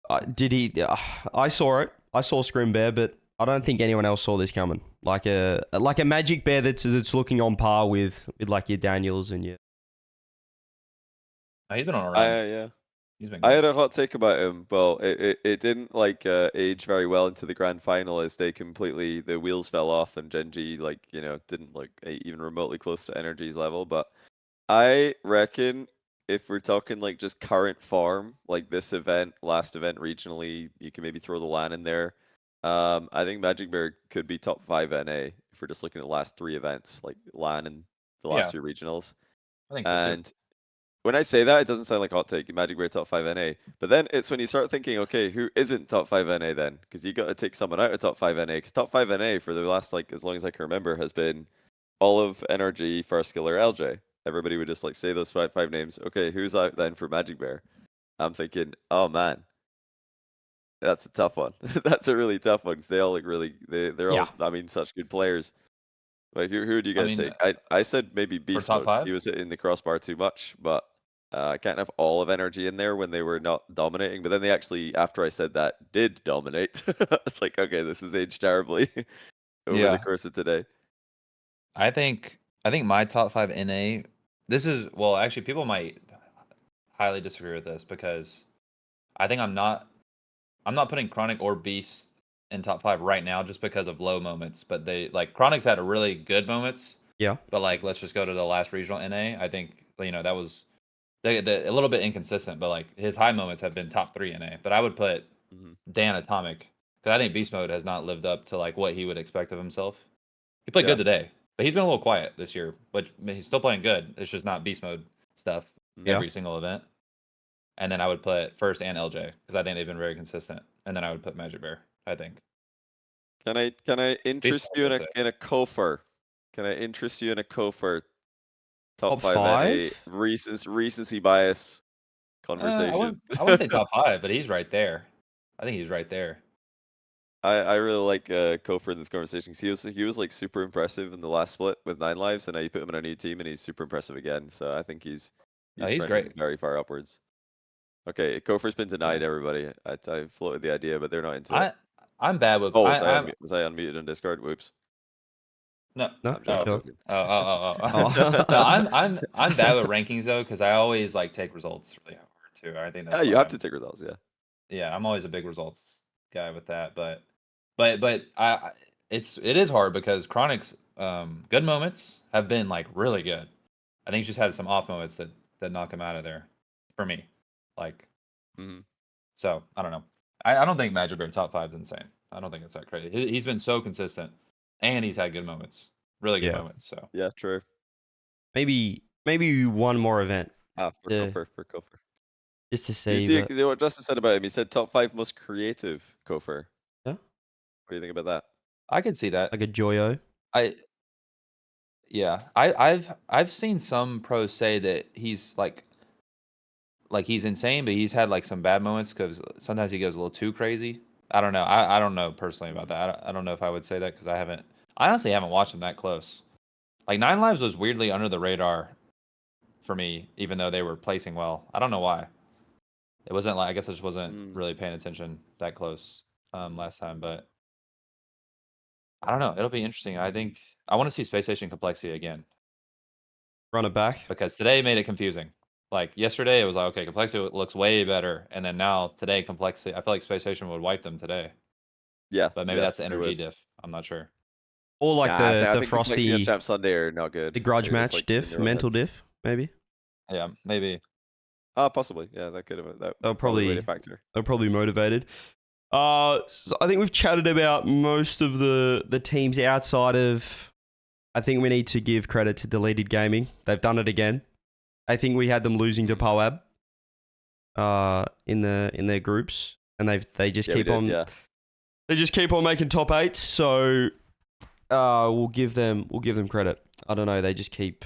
I saw it. I saw Scrim Bear, but I don't think anyone else saw this coming. Like a Majicbear that's looking on par with like your Daniels and your. He's been on a run. Yeah. I had a hot take about him. Well, it didn't age very well into the grand final as the wheels fell off and Gen.G didn't even remotely close to Energy's level. But I reckon if we're talking just current form, like this event, last event regionally, you can maybe throw the LAN in there. I think Majicbear could be top 5 NA if we're just looking at the last 3 events, like LAN and the last 2 regionals. I think so too. When I say that, it doesn't sound like a hot take. Majicbear top 5 NA, but then it's when you start thinking, okay, who isn't top 5 NA then? Because you got to take someone out of top 5 NA. Because top 5 NA for the last as long as I can remember has been all of NRG, First Skiller, LJ. Everybody would just say those five names. Okay, who's out then for Majicbear? I'm thinking, oh man, that's a tough one. That's a really tough one. They all look really. They're all. I mean, such good players. Like who do you guys take? I said maybe Beast Mode. He was hitting the crossbar too much, but I can't have all of Energy in there when they were not dominating. But then they actually, after I said that, did dominate. It's like, okay, this has aged terribly over the course of today. I think my top 5 NA. This is actually people might highly disagree with this because I think I'm not putting Chronic or Beast in top 5 right now just because of low moments. But they Chronic's had a really good moments. Yeah. But let's just go to the last regional NA. I think that was a little bit inconsistent, but his high moments have been top 3 NA. But I would put Dan Atomic because I think Beast Mode has not lived up to what he would expect of himself. He played good today, but he's been a little quiet this year. But he's still playing good. It's just not Beast Mode stuff every single event. And then I would put First and LJ because I think they've been very consistent. And then I would put Majicbear, I think. Can I interest you in a Kofor? Can I interest you in a Kofor top 5 NA recency bias conversation? I wouldn't say top 5, but he's right there. I think he's right there. I really like Kofor in this conversation because he was super impressive in the last split with 9 lives, and now you put him in a new team and he's super impressive again. So I think he's great, very far upwards. Okay, Kofor's been denied, everybody. I floated the idea, but they're not into it. I'm bad with. Was I unmuted on Discord? Whoops. No. No. No, I'm bad with rankings though because I always take results really hard too. I think that's you have to take results. Yeah, I'm always a big results guy with that, but it is hard because Chronic's good moments have been really good. I think he's just had some off moments that knock him out of there for me. So I don't know. I don't think Majicbear top 5 is insane. I don't think it's that crazy. He's been so consistent, and he's had good moments, really good moments. So yeah, true. Maybe one more event. For Kofor. Just to see. You see what Justin said about him? He said top 5 most creative Kofor. Yeah. What do you think about that? I could see that. Like a Joyo. I've seen some pros say that he's he's insane, but he's had some bad moments because sometimes he goes a little too crazy. I don't know. I don't know personally about that. I don't know if I would say that because I honestly haven't watched him that close. 9 Lives was weirdly under the radar for me, even though they were placing well. I don't know why. It wasn't like, I guess I just wasn't really paying attention that close last time, but I don't know. It'll be interesting. I think I want to see Space Station complexity again. Run it back. Because today made it confusing. Like yesterday, it was like, okay, complexity looks way better. And then now today, complexity, I feel like Space Station would wipe them today. Yeah. But maybe that's the energy diff. I'm not sure. Or like I the think Frosty on Champ Sunday are not good. The grudge match like diff, mental diff, maybe. Yeah, maybe. Possibly. Yeah, that could have. That They'll probably a factor. They're probably motivated. So I think we've chatted about most of the teams outside of. I think we need to give credit to Deleted Gaming. They've done it again. I think we had them losing to Poab. In their groups, and they just keep on. Yeah. They just keep on making top 8s. So we'll give them credit. I don't know. They just keep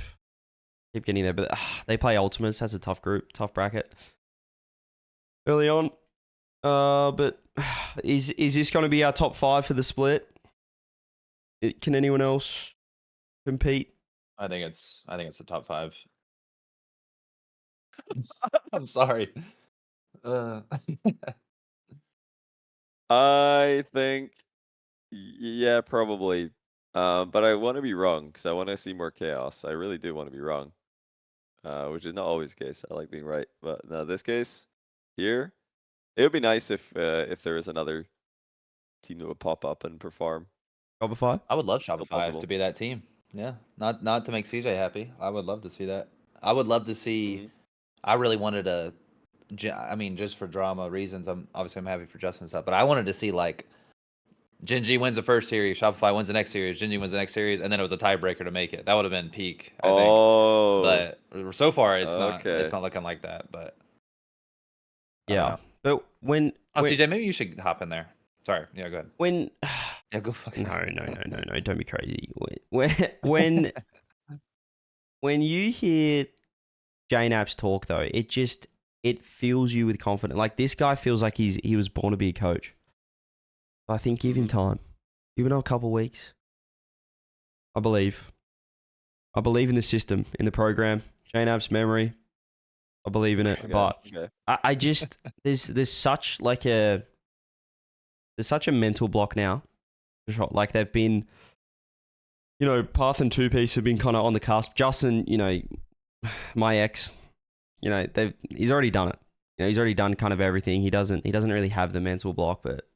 getting there, but they play Ultimates. That's a tough group, tough bracket early on. But is this going to be our top 5 for the split? Can anyone else compete? I think it's the top 5. I'm sorry. I think, yeah, probably. But I want to be wrong because I want to see more chaos. I really do want to be wrong, which is not always the case. I like being right, but no, this case here, it would be nice if there is another team that would pop up and perform. Shopify? I would love Shopify to be that team. Yeah, not to make CJ happy. I would love to see that. I would love to see. I really wanted to. I mean, just for drama reasons, I'm happy for Justin and stuff, but I wanted to see like Gen.G wins the first series, Shopify wins the next series, Gen.G wins the next series, and then it was a tiebreaker to make it. That would have been peak, I think. But so far, it's not looking like that. But yeah, but when CJ, maybe you should hop in there. Sorry, yeah, go ahead. Yeah, go fucking no, don't be crazy. When you hear JNAP's talk though, it fills you with confidence. Like this guy feels like he was born to be a coach. I think give him time. Give him a couple weeks. I believe in the system, in the program. JNAP's memory. I believe in it. Okay, but I just there's such a mental block now. Like they've been, Paarth and 2-Piece have been kind of on the cusp. Justin, my ex, he's already done it. He's already done kind of everything. He doesn't really have the mental block, but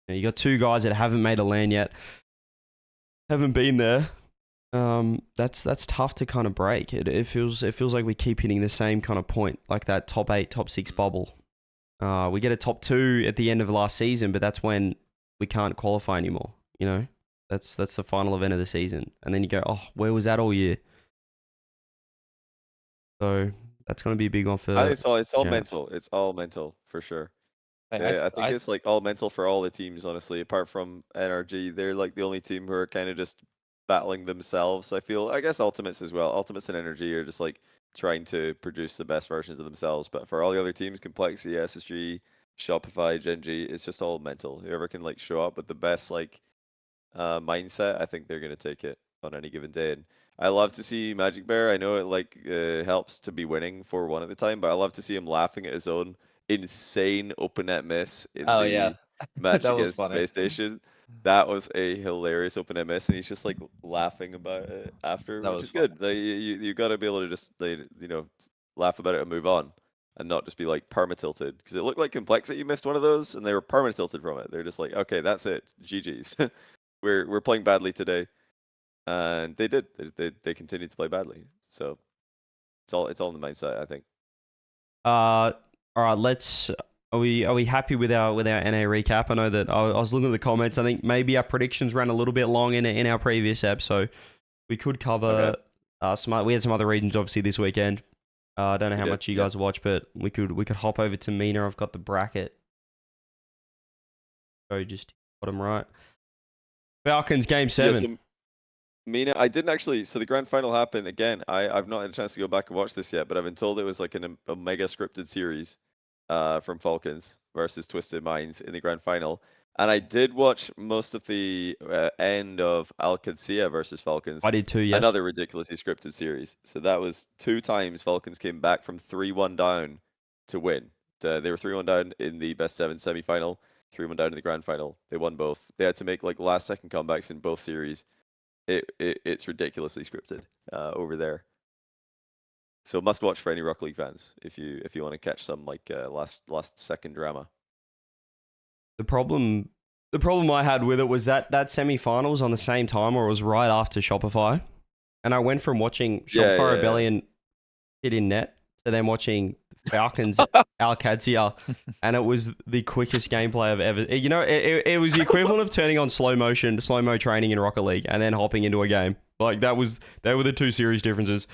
you got 2 guys that haven't made a LAN yet, haven't been there. That's tough to kind of break. It feels like we keep hitting the same kind of point, like that top 8, top 6 bubble. We get a top 2 at the end of last season, but that's when we can't qualify anymore. That's the final event of the season, and then you go, oh, where was that all year? So that's going to be a big one for. It's all mental. It's all mental for sure. I think it's like all mental for all the teams, honestly. Apart from NRG, they're like the only team who are kind of just battling themselves. I guess Ultimates as well. Ultimates and NRG are just like trying to produce the best versions of themselves. But for all the other teams, Complexity, SSG, Shopify, Gen.G, it's just all mental. Whoever can like show up with the best mindset, I think they're gonna take it on any given day. And I love to see Majicbear. I know it helps to be winning 4-1 at the time, but I love to see him laughing at his own insane open net miss in the match against Space Station. That was a hilarious open net miss, and he's just like laughing about it after, which is good. Like, you got to be able to just laugh about it and move on, and not just be like perma tilted, because it looked like Complexity missed one of those, and they were perma tilted from it. They're just like, okay, that's it, GG's. we're playing badly today, and they did. They continued to play badly. So it's all in the mindset, I think. All right, Are we happy with our NA recap? I know that I was looking at the comments. I think maybe our predictions ran a little bit long in our previous ep, so we could cover we had some other regions obviously this weekend. I don't know how much you guys watch, but we could hop over to MENA. I've got the bracket. So just bottom right. Falcons game 7. Yeah, so MENA, I didn't actually. So the grand final happened again. I've not had a chance to go back and watch this yet, but I've been told it was like a mega scripted series. From Falcons versus Twisted Minds in the grand final. And I did watch most of the end of Al-Qadsiya versus Falcons. I did too, yes. Another ridiculously scripted series. So that was 2 times Falcons came back from 3-1 down to win. they were 3-1 down in the best 7 semi-final, 3-1 down in the grand final. They won both. They had to make like last second comebacks in both series. It's ridiculously scripted over there. So must watch for any Rocket League fans if you want to catch some like last second drama. The problem I had with it was that semi-final was on the same time, or it was right after Shopify, and I went from watching Shopify Rebellion hit in net to then watching Falcons RLCS, and it was the quickest gameplay I've ever. You know, it was the equivalent of turning on slow mo training in Rocket League and then hopping into a game. Like they were the two series differences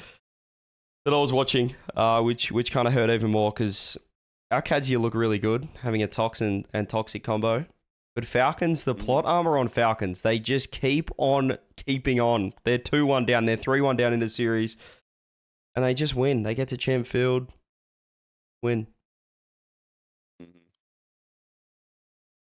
that I was watching, which kind of hurt even more because RLCS look really good, having a Toxin and Toxic combo. But Falcons, the plot armor on Falcons, they just keep on keeping on. They're 2-1 down, they're 3-1 down in the series, and they just win. They get to champ field, win.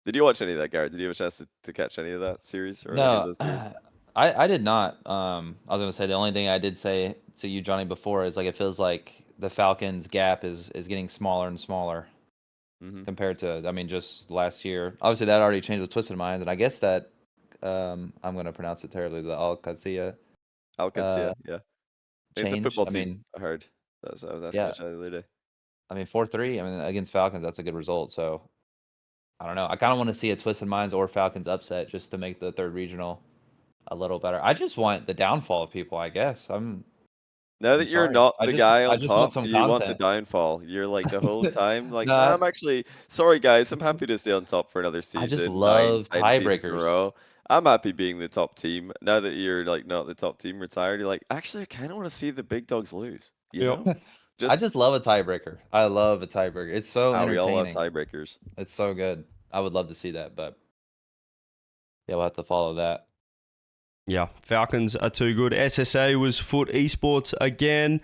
Did you watch any of that, Garrett? Did you have a chance to catch any of that series? Or No, any of those series? I did not. I was going to say the only thing I did say to you, Johnny, before is like it feels like the Falcons gap is getting smaller and smaller compared to, I mean, just last year. Obviously, that already changed with Twisted Minds, and I guess that I'm going to pronounce it terribly, the RLCS. RLCS, yeah. It's a football team. I mean, I heard. I was asking about the other day. I mean, 4-3. I mean, against Falcons, that's a good result. So I don't know. I kind of want to see a Twisted Minds or Falcons upset just to make the third regional a little better. I just want the downfall of people, I guess. Now that you're not the guy on top, you content. want the downfall. You're like the whole time, like, I'm actually sorry, guys. I'm happy to stay on top for another season. I just love tiebreakers. I'm happy being the top team. Now that you're like not the top team, retired, you're like, actually, I kind of want to see the big dogs lose. You know? I just love a tiebreaker. I love a tiebreaker. It's so entertaining. We all love tiebreakers. It's so good. I would love to see that, but yeah, we'll have to follow that. Yeah, Falcons are too good. SSA was Foot Esports again.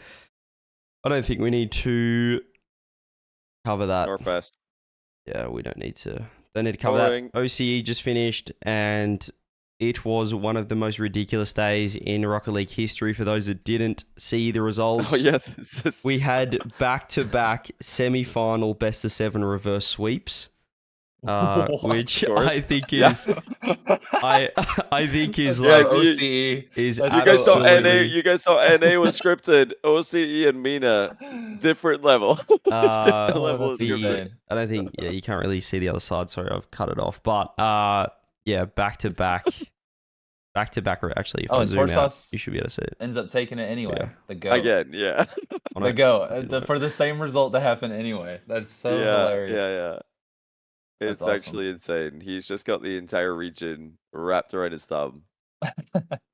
I don't think we need to cover that. Snorefest. Yeah, we don't need to. Don't need to cover that. OCE just finished, and it was one of the most ridiculous days in Rocket League history for those that didn't see the results. Oh, yeah. We had back-to-back semi-final best-of-7 reverse sweeps. Which I think is, I think is like OCE is. You guys saw NA. You guys saw NA was scripted. OCE and MENA, different level. Different level of scripted. I don't think. Yeah, you can't really see the other side. Sorry, I've cut it off. But yeah, back to back. Actually, if I zoom out, you should be able to see it. Ends up taking it anyway. Yeah. The go again. Yeah. The go for the same result to happen anyway. That's so hilarious. Yeah. It's awesome. Actually insane. He's just got the entire region wrapped around his thumb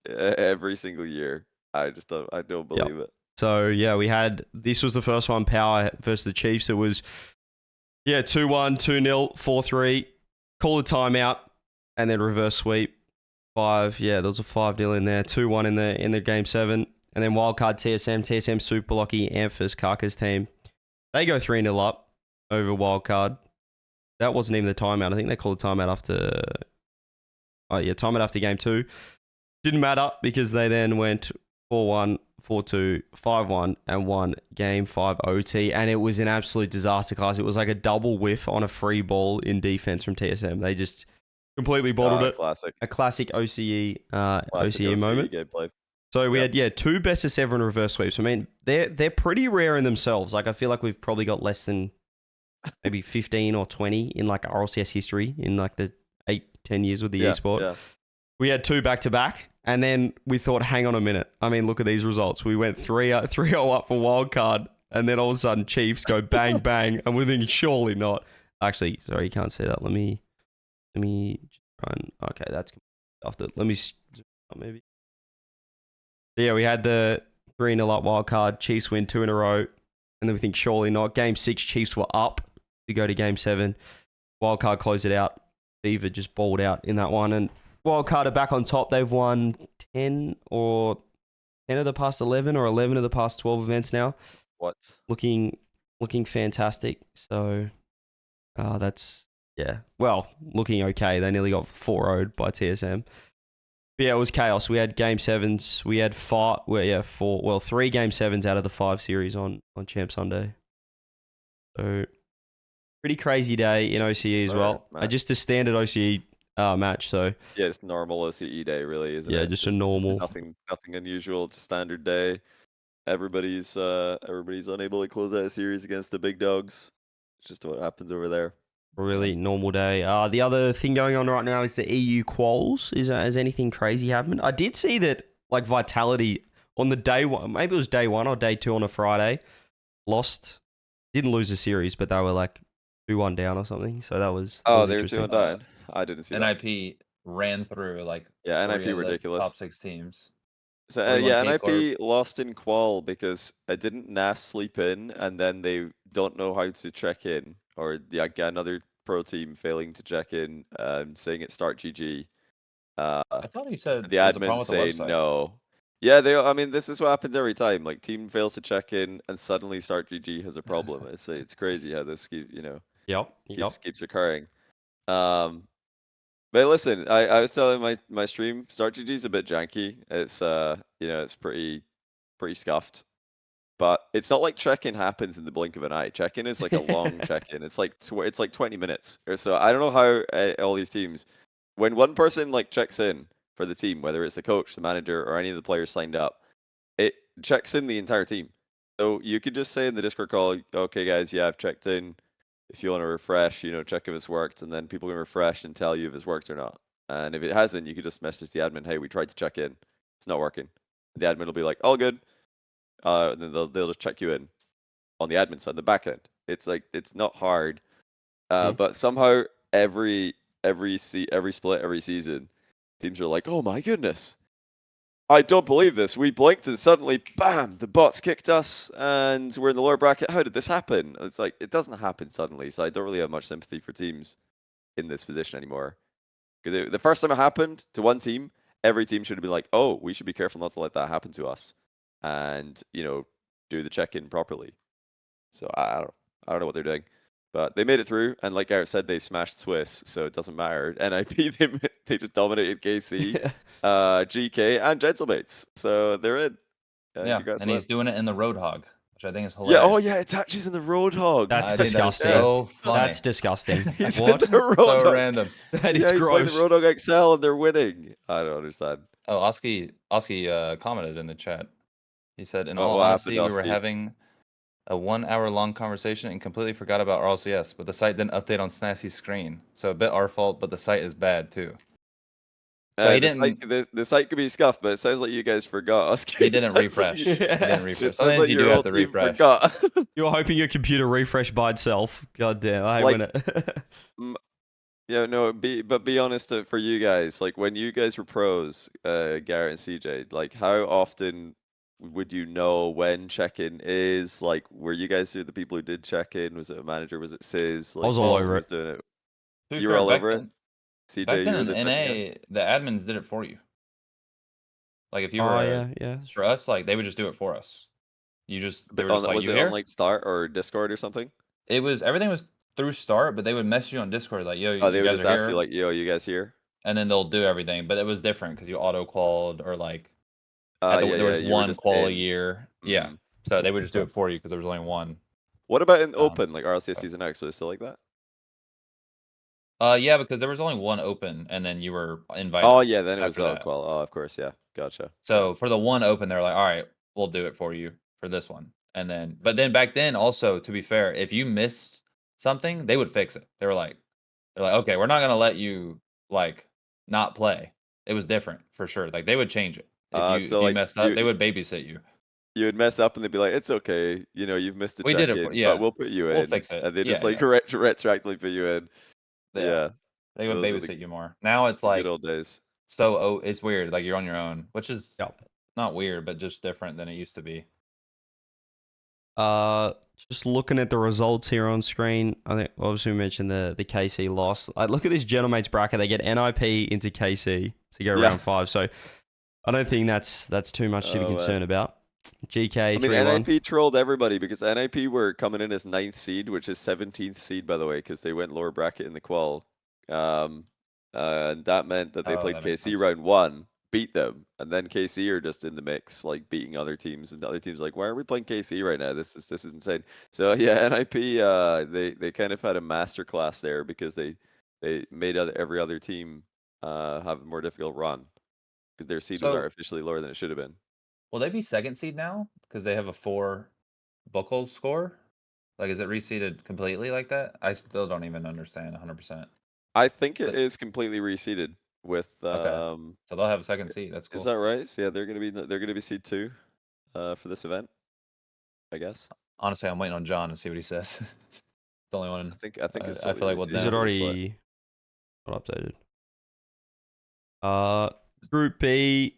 every single year. I don't believe it. So yeah, this was the first one, Power versus the Chiefs. It was 2-1, 2-0, 4-3, call the timeout, and then reverse sweep. 5, there was a 5-0 in there, 2-1 in the game 7, and then wildcard TSM Super Lucky, Amphis, Karka's team. They go 3-0 up over wildcard. That wasn't even the timeout. I think they called the timeout after... timeout after game 2. Didn't matter because they then went 4-1, 4-2, 5-1, and won game 5 OT. And it was an absolute disaster class. It was like a double whiff on a free ball in defense from TSM. They just completely bottled it. Classic. A classic OCE moment. Gameplay. So we had 2 best-of-7 reverse sweeps. I mean, they're pretty rare in themselves. Like, I feel like we've probably got less than... maybe 15 or 20 in like RLCS history in like the 8-10 years with the esport. Yeah. We had 2 back-to-back, and then we thought, hang on a minute. I mean, look at these results. We went 3-0 up for wildcard, and then all of a sudden Chiefs go bang, bang, and we're thinking, surely not. Actually, sorry, you can't see that. Let me run. Okay, that's after. Let me maybe. Yeah, we had the 3-0 up wildcard. Chiefs win 2 in a row, and then we think, surely not. Game 6, Chiefs were up to go to game 7. Wildcard closed it out. Beaver just balled out in that one. And Wildcard are back on top. They've won 10 of the past 11 or 11 of the past 12 events now. What? Looking fantastic. So that's, looking okay. They nearly got 4-0'd by TSM. But yeah, it was chaos. We had game 7s. We had 3 game 7s out of the 5 series on Champ Sunday. So Pretty crazy day in Just OCE as well. Just a standard OCE match. So yeah, it's normal OCE day, really, isn't it? Yeah, just a normal. Nothing unusual. Just standard day. Everybody's unable to close out a series against the big dogs. It's just what happens over there. Really normal day. The other thing going on right now is the EU quals. Has anything crazy happened? I did see that like Vitality on the day one, maybe it was day 1 or day 2 on a Friday, didn't lose a series, but they were like 2-1 down or something. So that was they were 2-1 down. I didn't see that. NIP ran through like NIP ridiculous. Top 6 teams. So NIP lost in qual because I didn't NAS sleep in, and then they don't know how to check in, or another pro team failing to check in, saying it's start GG. I thought he said the admin say no. Yeah, this is what happens every time. Like, team fails to check in, and suddenly start GG has a problem. It's crazy how this keeps occurring. But listen, I was telling my stream, start GG is a bit janky. It's it's pretty scuffed. But it's not like check-in happens in the blink of an eye. Check-in is like a long check-in. It's like 20 minutes or so. I don't know how all these teams, when one person like checks in for the team, whether it's the coach, the manager, or any of the players signed up, it checks in the entire team. So you could just say in the Discord call, okay guys, yeah, I've checked in. If you want to refresh, check if it's worked, and then people can refresh and tell you if it's worked or not. And if it hasn't, you could just message the admin, hey, we tried to check in. It's not working. The admin will be like, all good. And then they'll just check you in on the admin side, the back end. It's like, it's not hard. But somehow every split, every season, teams are like, oh my goodness, I don't believe this. We blinked and suddenly, bam, the bots kicked us and we're in the lower bracket. How did this happen? It's like, it doesn't happen suddenly. So I don't really have much sympathy for teams in this position anymore. Because the first time it happened to one team, every team should have been like, oh, we should be careful not to let that happen to us. And, do the check-in properly. So I don't know what they're doing. But they made it through, and like Garrett said, they smashed Swiss, so it doesn't matter. NIP, they just dominated KC, GK, and Gentlemates. So they're in. And he's doing it in the Roadhog, which I think is hilarious. Yeah, oh yeah, it touches in the Roadhog. That's disgusting. So funny. That's disgusting. What? So random. That is gross. He's playing the Roadhog XL, and they're winning. I don't understand. Oh, Oski commented in the chat. He said, in all honesty, we were having a 1-hour-long conversation and completely forgot about RLCS, but the site didn't update on Snassy's screen. So a bit our fault, but the site is bad too. So he didn't. The site could be scuffed, but it sounds like you guys forgot. He didn't refresh. He didn't refresh. So like you do have to refresh. You're hoping your computer refreshed by itself. God damn, I hate it. Yeah, no, be honest for you guys. Like, when you guys were pros, Garrett and CJ, like, how often would you know when check-in is? Like, were you guys the people who did check-in? Was it a manager? Was it Sizz? Like, I was all over it. Doing it. You were all over it? CJ, back then in NA, the admins did it for you. Like, if you were for us, like, they would just do it for us. They were just like, was it on like Start or Discord or something? Everything was through Start, but they would message you on Discord like, yo, they would just ask you like, yo, you guys here? And then they'll do everything, but it was different because you auto-qualled or like there was one qual a year. Yeah. So they would just do it for you because there was only one. What about in Open, like RLCS Season X? Was it still like that? Yeah, because there was only one Open, and then you were invited. Oh yeah, then it was qual. Oh, of course, yeah, gotcha. So for the one Open, they're like, all right, we'll do it for you for this one, and then, but then back then, also to be fair, if you missed something, they would fix it. They're like, okay, we're not gonna let you like not play. It was different for sure. Like, they would change it if you messed up. They would babysit you. You would mess up and they'd be like, it's okay, you've missed a check-in, but we'll put you in. We'll fix it. And they just retroactively put you in. Yeah. They would babysit you more. Now it's like good old days. So it's weird. Like, you're on your own, which is not weird, but just different than it used to be. Just looking at the results here on screen, I think obviously we mentioned the KC loss. Look at this GentleMates bracket. They get NIP into KC to go round 5. So I don't think that's too much to be concerned about. GK, 3-1. NIP trolled everybody because NIP were coming in as 9th seed, which is 17th seed, by the way, because they went lower bracket in the qual. And that meant that they played KC round 1, beat them, and then KC are just in the mix, like beating other teams, and the other teams like, why are we playing KC right now? This is insane. So yeah, NIP they kind of had a masterclass there because they made every other team have a more difficult run because their seed was artificially lower than it should have been. Will they be second seed now because they have a 4 Buckles score? Like, is it reseeded completely like that? I still don't even understand 100%. I think it is completely reseeded with. Okay. So they'll have a second seed. That's cool. Is that right? So yeah, they're gonna be seed 2 for this event, I guess. Honestly, I'm waiting on John to see what he says. The only one. I think it's. I feel like is it already not updated? Group B.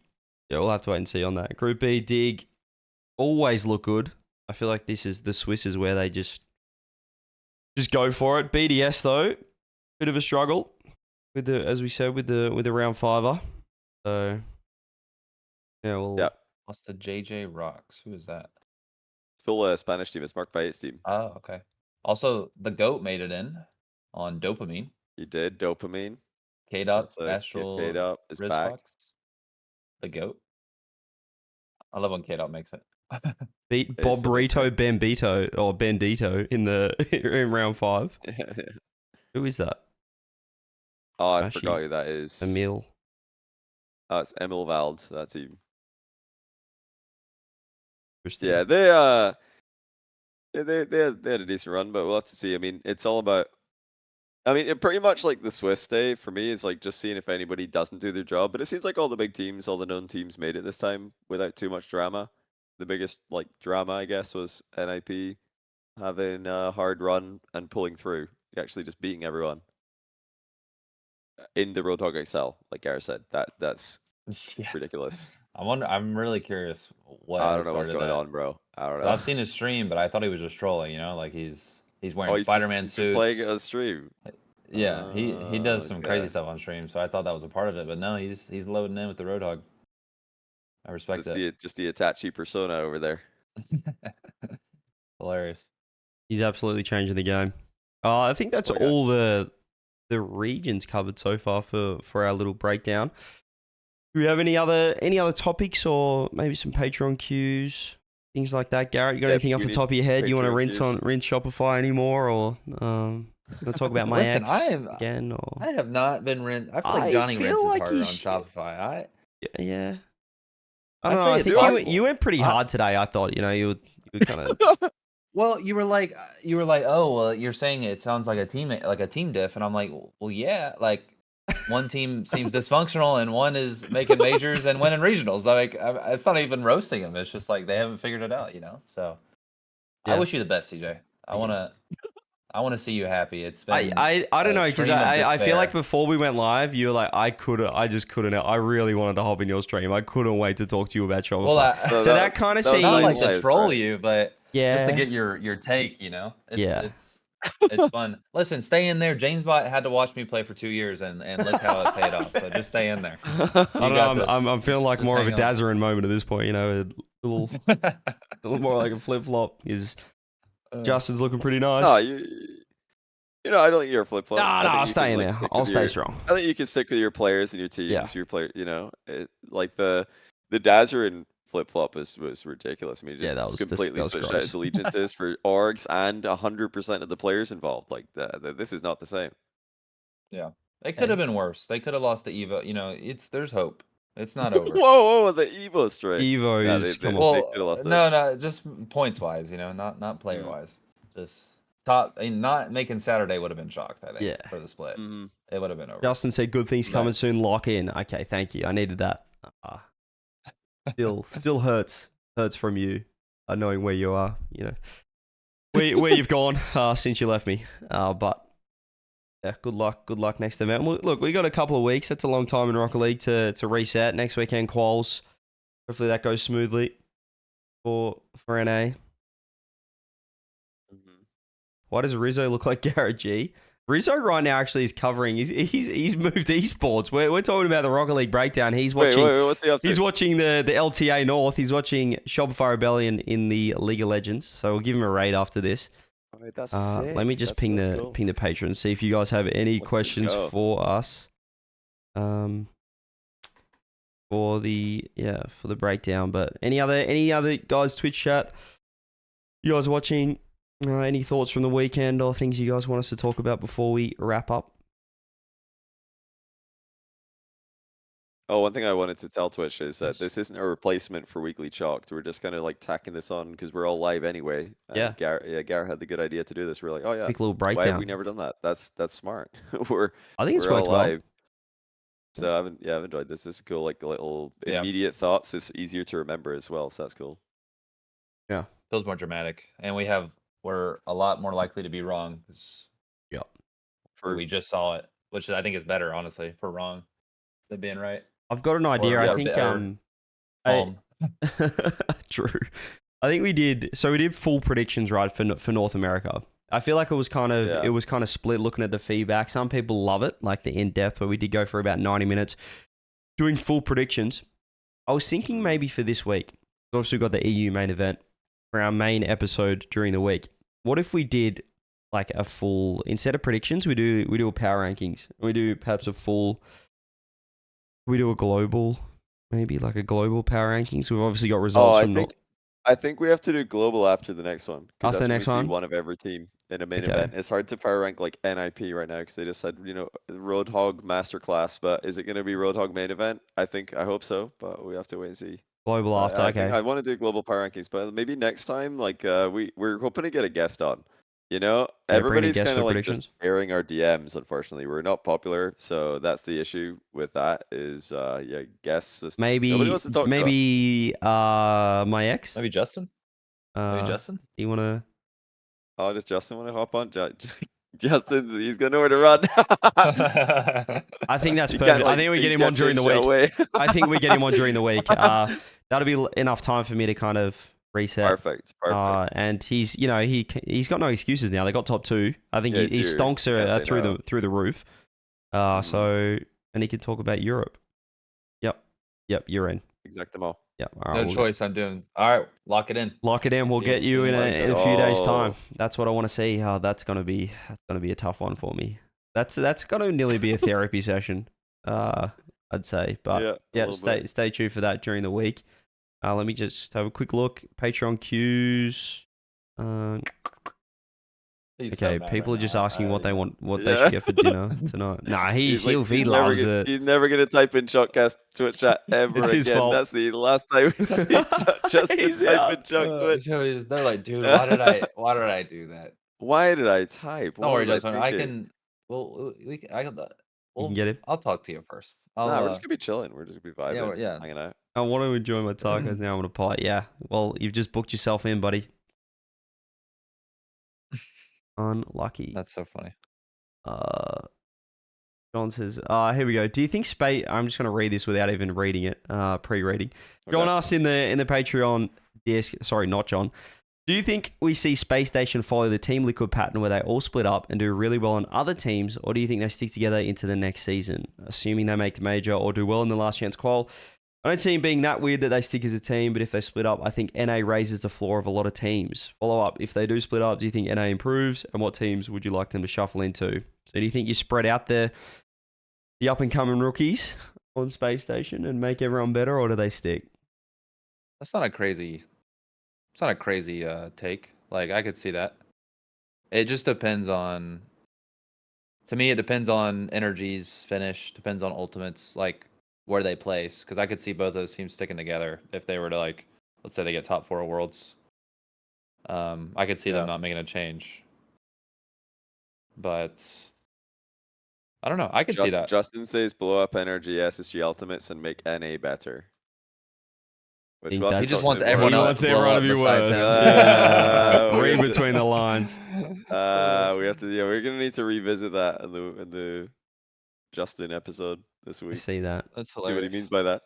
Yeah, we'll have to wait and see on that. Group B, Dig, always look good. I feel like this is the Swiss is where they just go for it. BDS though, bit of a struggle with the, as we said, with the round 5er. So yeah, well, What's the JJ Rocks? Who is that? Full Spanish team. It's marked by 8's team. Oh, okay. Also, the GOAT made it in on Dopamine. He did. Dopamine. K-Dot, Astral, K-Dot is back. Fox. The GOAT. I love when K-Dot makes it. Beat Bob Burrito Bendito in round 5. Yeah. Who is that? Oh, I forgot who that is. Emil. Oh, it's Emil Vald, that team. Yeah, they had a decent run, but we'll have to see. I mean, it's all about. I mean, pretty much like the Swiss day for me is like just seeing if anybody doesn't do their job. But it seems like all the big teams, all the known teams, made it this time without too much drama. The biggest like drama, I guess, was NIP having a hard run and pulling through, actually just beating everyone in the Roadhog XL, like Garrett said. That's ridiculous. I'm really curious what. I don't know what's going on, bro. I don't know. I've seen his stream, but I thought he was just trolling. You know, like he's wearing Spider-Man suits. Playing a stream. Yeah, he does some crazy stuff on stream, so I thought that was a part of it. But no, he's loading in with the Roadhog. I respect it. Just the Itachi persona over there. Hilarious. He's absolutely changing the game. I think that's all the regions covered so far for our little breakdown. Do we have any other topics or maybe some Patreon queues, things like that? Garrett, you got anything off the top of your head? You want to rinse Shopify anymore, or want to talk about my Listen, ex again? Or I have not been rinsed. I feel like Johnny rinses harder on Shopify. Yeah. I don't know. I think you went pretty hard today. I thought, you were kind of. Well, you were like, oh, well, you're saying it sounds like a team diff, and I'm like, well, yeah, like one team seems dysfunctional and one is making majors and winning regionals. Like, it's not even roasting them. It's just like they haven't figured it out, So, I wish you the best, CJ. I want to see you happy. It's been I don't know, because I feel like before we went live, you were like, I just couldn't. I really wanted to hop in your stream. I couldn't wait to talk to you about Shopify. Well, so that kind of seems not like to troll you, but yeah, just to get your take. It's fun. Listen, stay in there. JamesBot had to watch me play for 2 years, and look how it paid off. So just stay in there. I don't know. I'm feeling like more of a Dazarin moment at this point. A little more like a flip flop. Is Justin's looking pretty nice. No, I don't think you're a flip flop. No, I'll stay in there. I'll stay strong. I think you can stick with your players and your teams. Yeah. Your player, like the Dazarin flip flop was ridiculous. I mean, that was completely switched out his allegiances for orgs and 100% of the players involved. Like this is not the same. Yeah, it could have been worse. They could have lost the Evo. There's hope. It's not over. whoa, the Evo strike. Evo is no, just points wise. Not player wise. Just top. Not making Saturday would have been shocked. I think for the split, it would have been over. Justin said, "Good things coming soon. Lock in." Okay, thank you. I needed that. Still hurts from you, knowing where you are. Where you've gone since you left me. But yeah, good luck next event. Look, we got a couple of weeks. That's a long time in Rocket League to reset. Next weekend quals. Hopefully that goes smoothly for NA. Why does Rizzo look like GarrettG? Rizzo right now actually is covering. He's moved to esports. We're talking about the Rocket League breakdown. He's watching. Wait, what's he up to? He's watching the LTA North. He's watching Shopify Rebellion in the League of Legends. So we'll give him a raid after this. Wait, that's sick. Let me just ping the patron. See if you guys have any questions for us. For for the breakdown. But any other guys Twitch chat? You guys watching? Any thoughts from the weekend or things you guys want us to talk about before we wrap up? Oh, one thing I wanted to tell Twitch is that this isn't a replacement for Weekly Chalked. We're just kind of like tacking this on because we're all live anyway. And Garrett had the good idea to do this. We're like, oh yeah, quick little breakdown. Why have we never done that? That's smart. I think it's we're worked all well. live. So I've enjoyed this. This is cool. Like little immediate thoughts. It's easier to remember as well. So that's cool. Yeah, feels more dramatic, and we're a lot more likely to be wrong. We just saw it, which I think is better, honestly, for wrong than being right. I've got an idea. I think true. I think we did full predictions right for North America. I feel like it was kind of split looking at the feedback. Some people love it, like the in-depth, but we did go for about 90 minutes doing full predictions. I was thinking maybe for this week, we've also got the EU main event for our main episode during the week. What if we did like a full, instead of predictions, we do a power rankings. We do perhaps we do a global, maybe like a global power rankings. We've obviously got results I think we have to do global after the next one. After the next one? See one of every team in a main event. It's hard to power rank like NIP right now because they just said, Roadhog Masterclass, but is it going to be Roadhog main event? I hope so, but we have to wait and see. Global after, okay. I want to do global power rankings, but maybe next time, like we're hoping to get a guest on. Everybody's kind of like just airing our DMs. Unfortunately, we're not popular, so that's the issue with that. Is guests. Nobody wants to talk to us. My ex. Maybe Justin. Do you wanna? Oh, does Justin want to hop on? Justin, he's got nowhere to run. I think that's perfect. I think we get him on during the week. I think we get him on during the week. That'll be enough time for me to kind of reset. Perfect. And he's, he's got no excuses now. They got top 2. I think his stonks are through the roof. So, and he can talk about Europe. Yep, you're in. Exactamo. Yep. No choice. I'm doing. All right, lock it in. Lock it in. We'll get you in a few days' time. That's what I want to see. That's gonna be a tough one for me. That's gonna nearly be a therapy session. I'd say. But stay tuned for that during the week. Let me just have a quick look. Patreon queues. Okay, people are just asking what they want, what they should get for dinner tonight. Nah, he loves it. He's never gonna type in Shotcast Twitch chat ever it's his again. Fault. That's the last time we see Justin type in Chuck Twitch. They're like, dude, why did I do that? Why did I type? Don't worry, Justin. I can. Well, you can get it. I'll talk to you first. We're just gonna be chilling. We're just gonna be vibing, hanging out. I want to enjoy my tacos now. I'm gonna pot. Yeah. Well, you've just booked yourself in, buddy. Unlucky. That's so funny. John says, here we go. Do you think space? I'm just going to read this without even reading it, pre-reading. Okay. John asked in the Patreon, sorry, not John. Do you think we see Space Station follow the Team Liquid pattern where they all split up and do really well on other teams, or do you think they stick together into the next season, assuming they make the major or do well in the last chance qual? I don't see it being that weird that they stick as a team, but if they split up, I think NA raises the floor of a lot of teams. Follow up, if they do split up, do you think NA improves? And what teams would you like them to shuffle into? So do you think you spread out the up-and-coming rookies on Space Station and make everyone better, or do they stick? That's not a crazy take. Like, I could see that. It just depends on... To me, it depends on energies, finish, depends on ultimates, like... where they place, because I could see both those teams sticking together if they were to, like, let's say they get top 4 of Worlds. I could see them not making a change. But I don't know. I could see that. Justin says blow up energy, SSG ultimates, and make NA better. He just wants everyone else to blow up besides him. Read between the lines. We have to. Yeah, we're gonna need to revisit that in the Justin episode this week. I see that. That's hilarious. See what he means by that.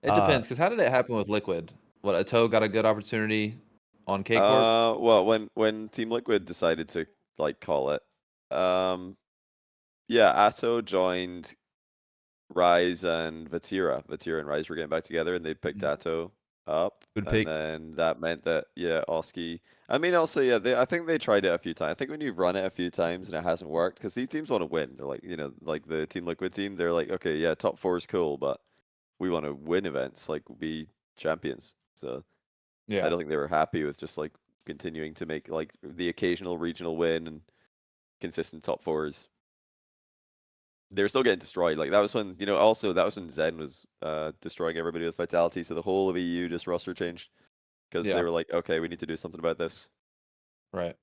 It depends, because how did it happen with Liquid? What, Ato got a good opportunity on K-Corp? Well, when Team Liquid decided to call it, Ato joined Rise and Vatira. Vatira and Rise were getting back together, and they picked Ato up. Good pick. And then that meant that Oski. I mean, also I think they tried it a few times. I think when you've run it a few times and it hasn't worked, because these teams want to win. They're like, like the Team Liquid team. They're like, okay, top 4 is cool, but we want to win events, like be champions. So Yeah. I don't think they were happy with just like continuing to make like the occasional regional win and consistent top fours. They were still getting destroyed. Like that was when, also that was when Zen was destroying everybody with Vitality. So the whole of EU just roster changed because they were like, okay, we need to do something about this. Right.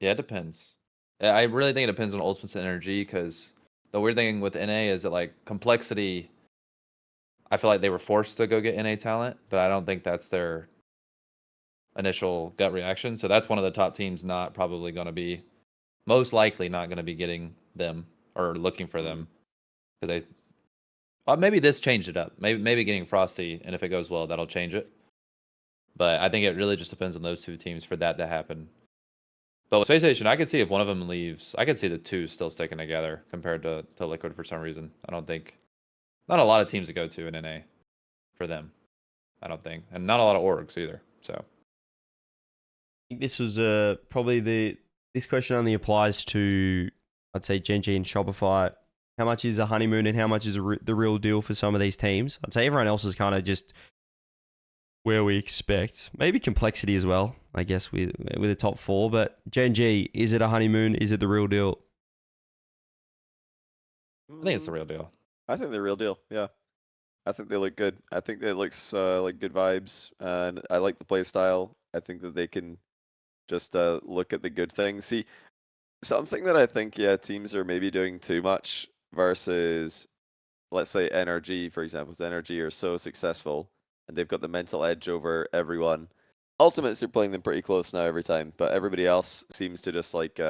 Yeah, it depends. I really think it depends on Ultimate's energy, because the weird thing with NA is that like Complexity, I feel like they were forced to go get NA talent, but I don't think that's their initial gut reaction. So that's one of the top teams not probably going to be, most likely not going to be getting them or looking for them, because maybe this changed it up. Maybe getting Frosty, and if it goes well, that'll change it. But I think it really just depends on those two teams for that to happen. But with Space Station, I could see if one of them leaves, I could see the two still sticking together compared to Liquid for some reason. I don't think, not a lot of teams to go to in NA for them, I don't think. And not a lot of orgs either, so. I think this was probably this question only applies to, I'd say, Gen.G and Shopify. How much is a honeymoon and how much is the real deal for some of these teams? I'd say everyone else is kind of just where we expect. Maybe Complexity as well, I guess, with the top four. But Gen.G, is it a honeymoon? Is it the real deal? I think it's the real deal. I think they're the real deal, yeah. I think they look good. I think it looks like good vibes, and I like the play style. I think that they can just look at the good things. See, something that I think, teams are maybe doing too much versus, let's say, NRG, for example. NRG are so successful, and they've got the mental edge over everyone. Ultimates are playing them pretty close now every time, but everybody else seems to just like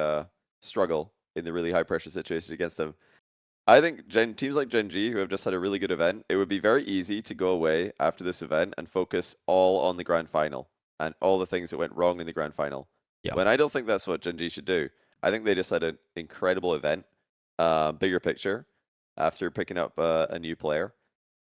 struggle in the really high pressure situations against them. I think teams like Gen.G, who have just had a really good event, it would be very easy to go away after this event and focus all on the grand final and all the things that went wrong in the grand final. Yeah. When I don't think that's what Gen.G should do. I think they just had an incredible event, bigger picture, after picking up a new player.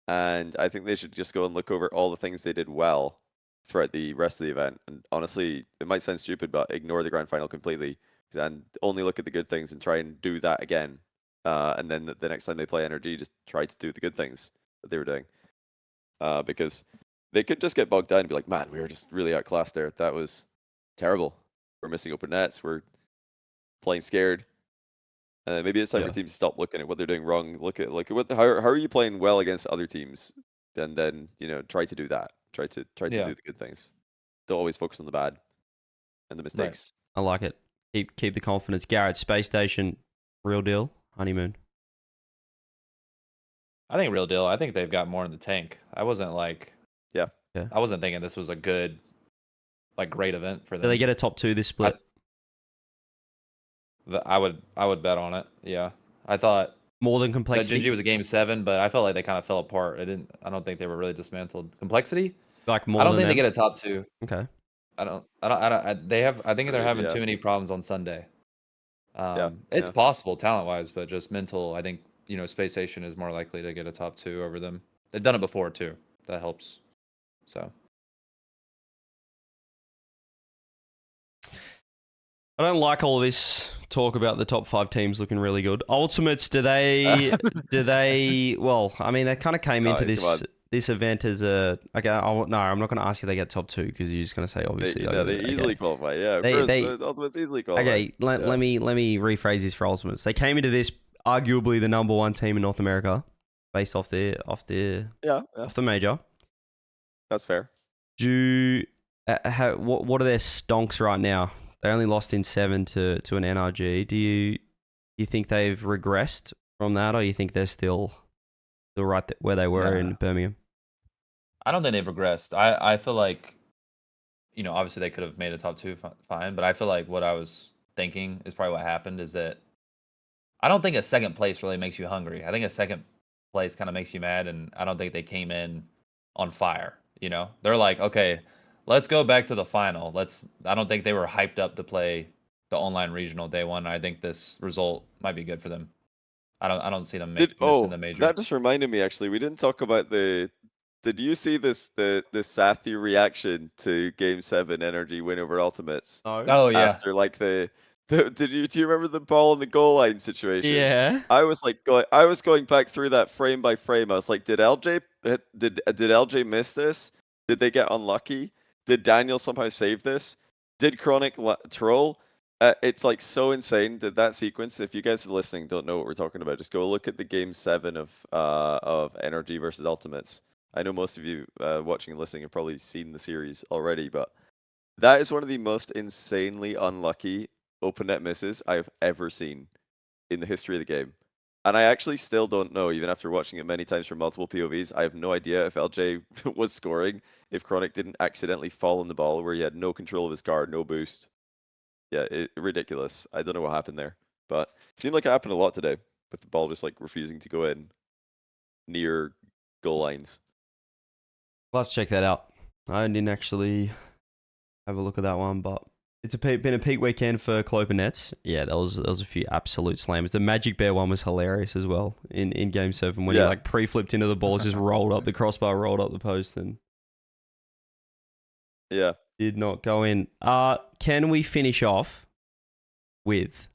And I think they should just go and look over all the things they did well throughout the rest of the event. And honestly, it might sound stupid, but ignore the grand final completely and only look at the good things and try and do that again. And then the next time they play NRG, just try to do the good things that they were doing. Because they could just get bogged down and be like, man, we were just really outclassed there. That was terrible. We're missing open nets. We're playing scared. Maybe it's time for teams to stop looking at what they're doing wrong. Look at how are you playing well against other teams? Then try to do that. Try to do the good things. Don't always focus on the bad and the mistakes. Right. I like it. Keep the confidence. Garrett, Space Station, real deal, honeymoon. I think real deal. I think they've got more in the tank. I wasn't like, yeah. I wasn't thinking this was a good, like, great event for them. Do they get a top 2 this split? I would bet on it. Yeah, I thought more than Complexity. Gen.G was a game 7, but I felt like they kind of fell apart. I don't think they were really dismantled. Complexity, like more. I don't think they get a top 2. Okay. I think they're having too many problems on Sunday. It's possible talent wise, but just mental. I think Space Station is more likely to get a top 2 over them. They've done it before too. That helps. So. I don't like all this talk about the top 5 teams looking really good. Ultimates, do they? Well, I mean, they kind of came into this event as a. Okay, I'm not going to ask if they get top 2 because you're just going to say obviously. They easily qualify. Yeah, of course. Ultimates easily qualify. Okay, let me rephrase this for Ultimates. They came into this arguably the number 1 team in North America, based off the major. That's fair. What are their stonks right now? They only lost in 7 to an NRG. Do you think they've regressed from that, or you think they're still right where they were in Birmingham? I don't think they've regressed. I feel like, obviously they could have made a top 2 fine, but I feel like what I was thinking is probably what happened is that I don't think a second place really makes you hungry. I think a second place kind of makes you mad, and I don't think they came in on fire. They're like, okay, let's go back to the final. I don't think they were hyped up to play the online regional day 1. I think this result might be good for them. I don't see them missing the major. That just reminded me, actually. We didn't talk about Did you see the Sathy reaction to Game 7 NRG win over Ultimates? No. Oh yeah. After like the Do you remember the ball in the goal line situation? Yeah. I was going back through that frame by frame. I was like, did LJ miss this? Did they get unlucky? Did Daniel somehow save this? Did Chronic troll? It's like so insane that sequence. If you guys are listening, don't know what we're talking about, just go look at the game 7 of NRG versus Ultimates. I know most of you watching and listening have probably seen the series already, but that is one of the most insanely unlucky open net misses I have ever seen in the history of the game. And I actually still don't know, even after watching it many times from multiple POVs, I have no idea if LJ was scoring, if Chronic didn't accidentally fall on the ball where he had no control of his guard, no boost. Yeah, ridiculous. I don't know what happened there. But it seemed like it happened a lot today, with the ball just like refusing to go in near goal lines. Let's check that out. I didn't actually have a look at that one, but it's been a peak weekend for Cloper Nets. Yeah, there was a few absolute slams. The Majicbear one was hilarious as well in Game 7 when he like pre-flipped into the balls, just rolled up the crossbar, rolled up the post, and did not go in. Can we finish off with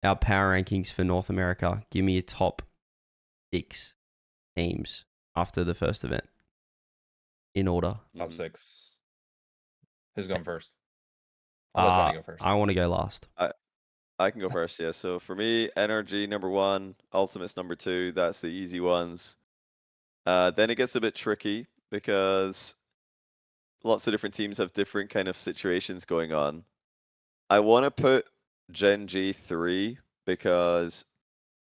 our power rankings for North America? Give me your top 6 teams after the first event in order. Top 6. Who's going first? I'll let Johnny go first. I want to go last. I can go first, yeah. So for me, NRG number 1, Ultimates number 2. That's the easy ones. Then it gets a bit tricky because lots of different teams have different kind of situations going on. I want to put Gen.G 3 because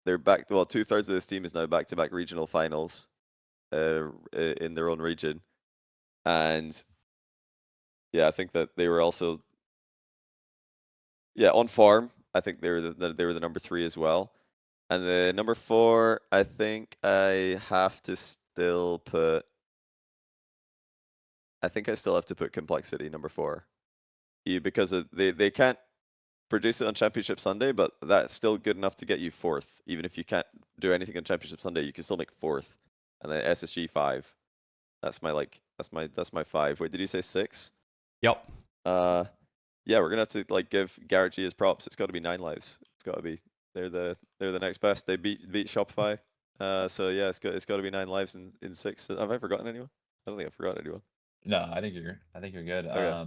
they're back. Well, 2/3 of this team is now back-to-back regional finals in their own region, and yeah, I think that they were also on farm. I think they were the number 3 as well, and the number 4. I think I have to still put. I think I still have to put Complexity number 4, because they can't produce it on Championship Sunday, but that's still good enough to get you 4th. Even if you can't do anything on Championship Sunday, you can still make 4th. And then SSG 5. That's my 5. Wait, did you say 6? Yep. Yeah, we're gonna have to like give GarrettG his props. It's got to be 9 lives. It's got to be. They're the next best. They beat Shopify. So yeah, it's got to be 9 lives in 6. Have I forgotten anyone? I don't think I've forgotten anyone. No, I think you're good. Okay.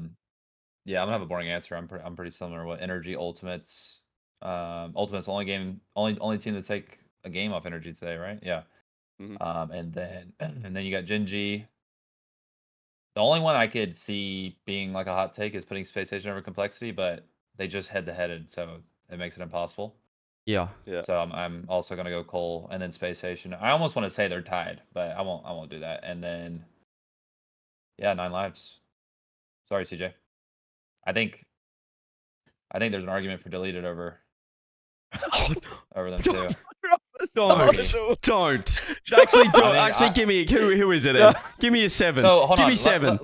Yeah, I'm gonna have a boring answer. I'm pretty similar. What NRG Ultimates? Ultimates only team to take a game off NRG today, right? Yeah. Mm-hmm. And then you got Gen.G. The only one I could see being like a hot take is putting Space Station over Complexity, but they just head-to-headed, so it makes it impossible. Yeah. So I'm also gonna go Cole and then Space Station. I almost want to say they're tied, but I won't do that. And then 9 lives. Sorry, CJ. I think there's an argument for deleted over them too. Don't. Actually, don't. Actually, give me who is it? Then? Give me a 7. So hold give on. me 7.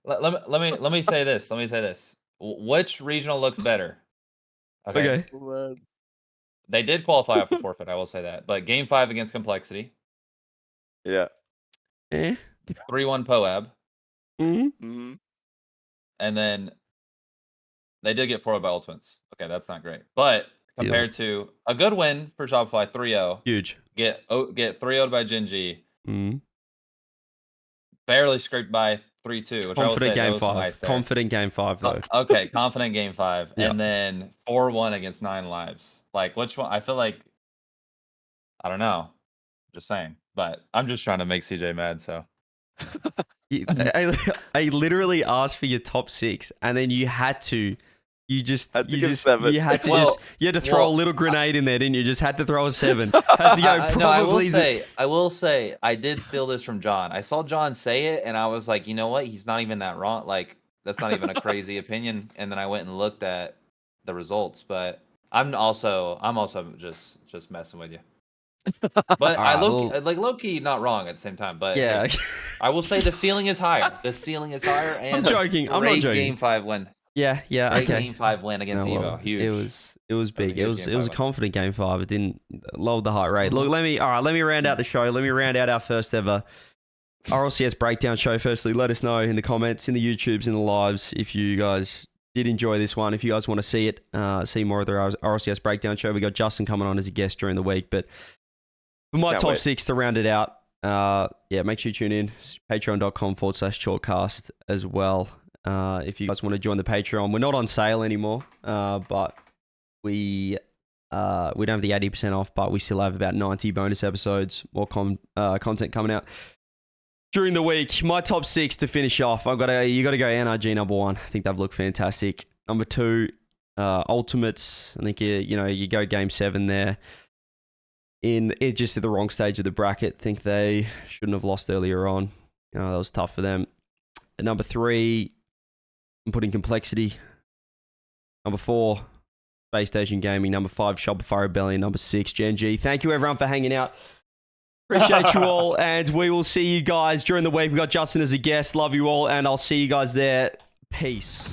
Let me say this. Which regional looks better? Okay. They did qualify off a forfeit. I will say that. But game 5 against Complexity. Yeah. 3-1 Poab. Mm-hmm. And then they did get 4-0 by Ultimates. Okay, that's not great. But compared to a good win for Shopify, 3-0. Huge. Get 3-0 by Gen.G. Mm-hmm. Barely scraped by 3-2. Which Confident I game 5. Nice confident game 5 though. Okay, confident game 5. Yep. And then 4-1 against 9 lives. Like, which one? I feel like, I don't know. Just saying. But I'm just trying to make CJ mad, so. I literally asked for your top 6, and then you had to. You had to throw a little grenade in there, didn't you? Just had to throw a 7. Had to go probably. I will say, I did steal this from John. I saw John say it, and I was like, you know what? He's not even that wrong. Like, that's not even a crazy opinion. And then I went and looked at the results, but I'm also just messing with you. But I low-key not wrong at the same time. But yeah, I will say the ceiling is higher. The ceiling is higher, and I'm joking. I'm not joking. Game 5 win. Yeah. Okay. Game 5 win against Evo. Huge. It was big. It was a confident game 5. It didn't lower the heart rate. Look, let me round out the show. Let me round out our first ever RLCS breakdown show. Firstly, let us know in the comments, in the YouTubes, in the lives, if you guys did enjoy this one. If you guys want to see it, see more of the RLCS breakdown show, we got Justin coming on as a guest during the week. But for my top 6 to round it out, make sure you tune in. Patreon.com/Chalkcast as well. If you guys want to join the Patreon, we're not on sale anymore, but we don't have the 80% off, but we still have about 90 bonus episodes, more content coming out during the week. My top 6 to finish off. You got to go NRG number 1. I think they've looked fantastic. Number 2, Ultimates. I think you go game 7 there. Just at the wrong stage of the bracket. I think they shouldn't have lost earlier on. That was tough for them. At number 3, I'm putting Complexity. Number 4, Space Station Gaming. Number 5, Shopify Rebellion. Number 6, Gen.G. Thank you everyone for hanging out. Appreciate you all, and we will see you guys during the week. We got Justin as a guest. Love you all, and I'll see you guys there. Peace.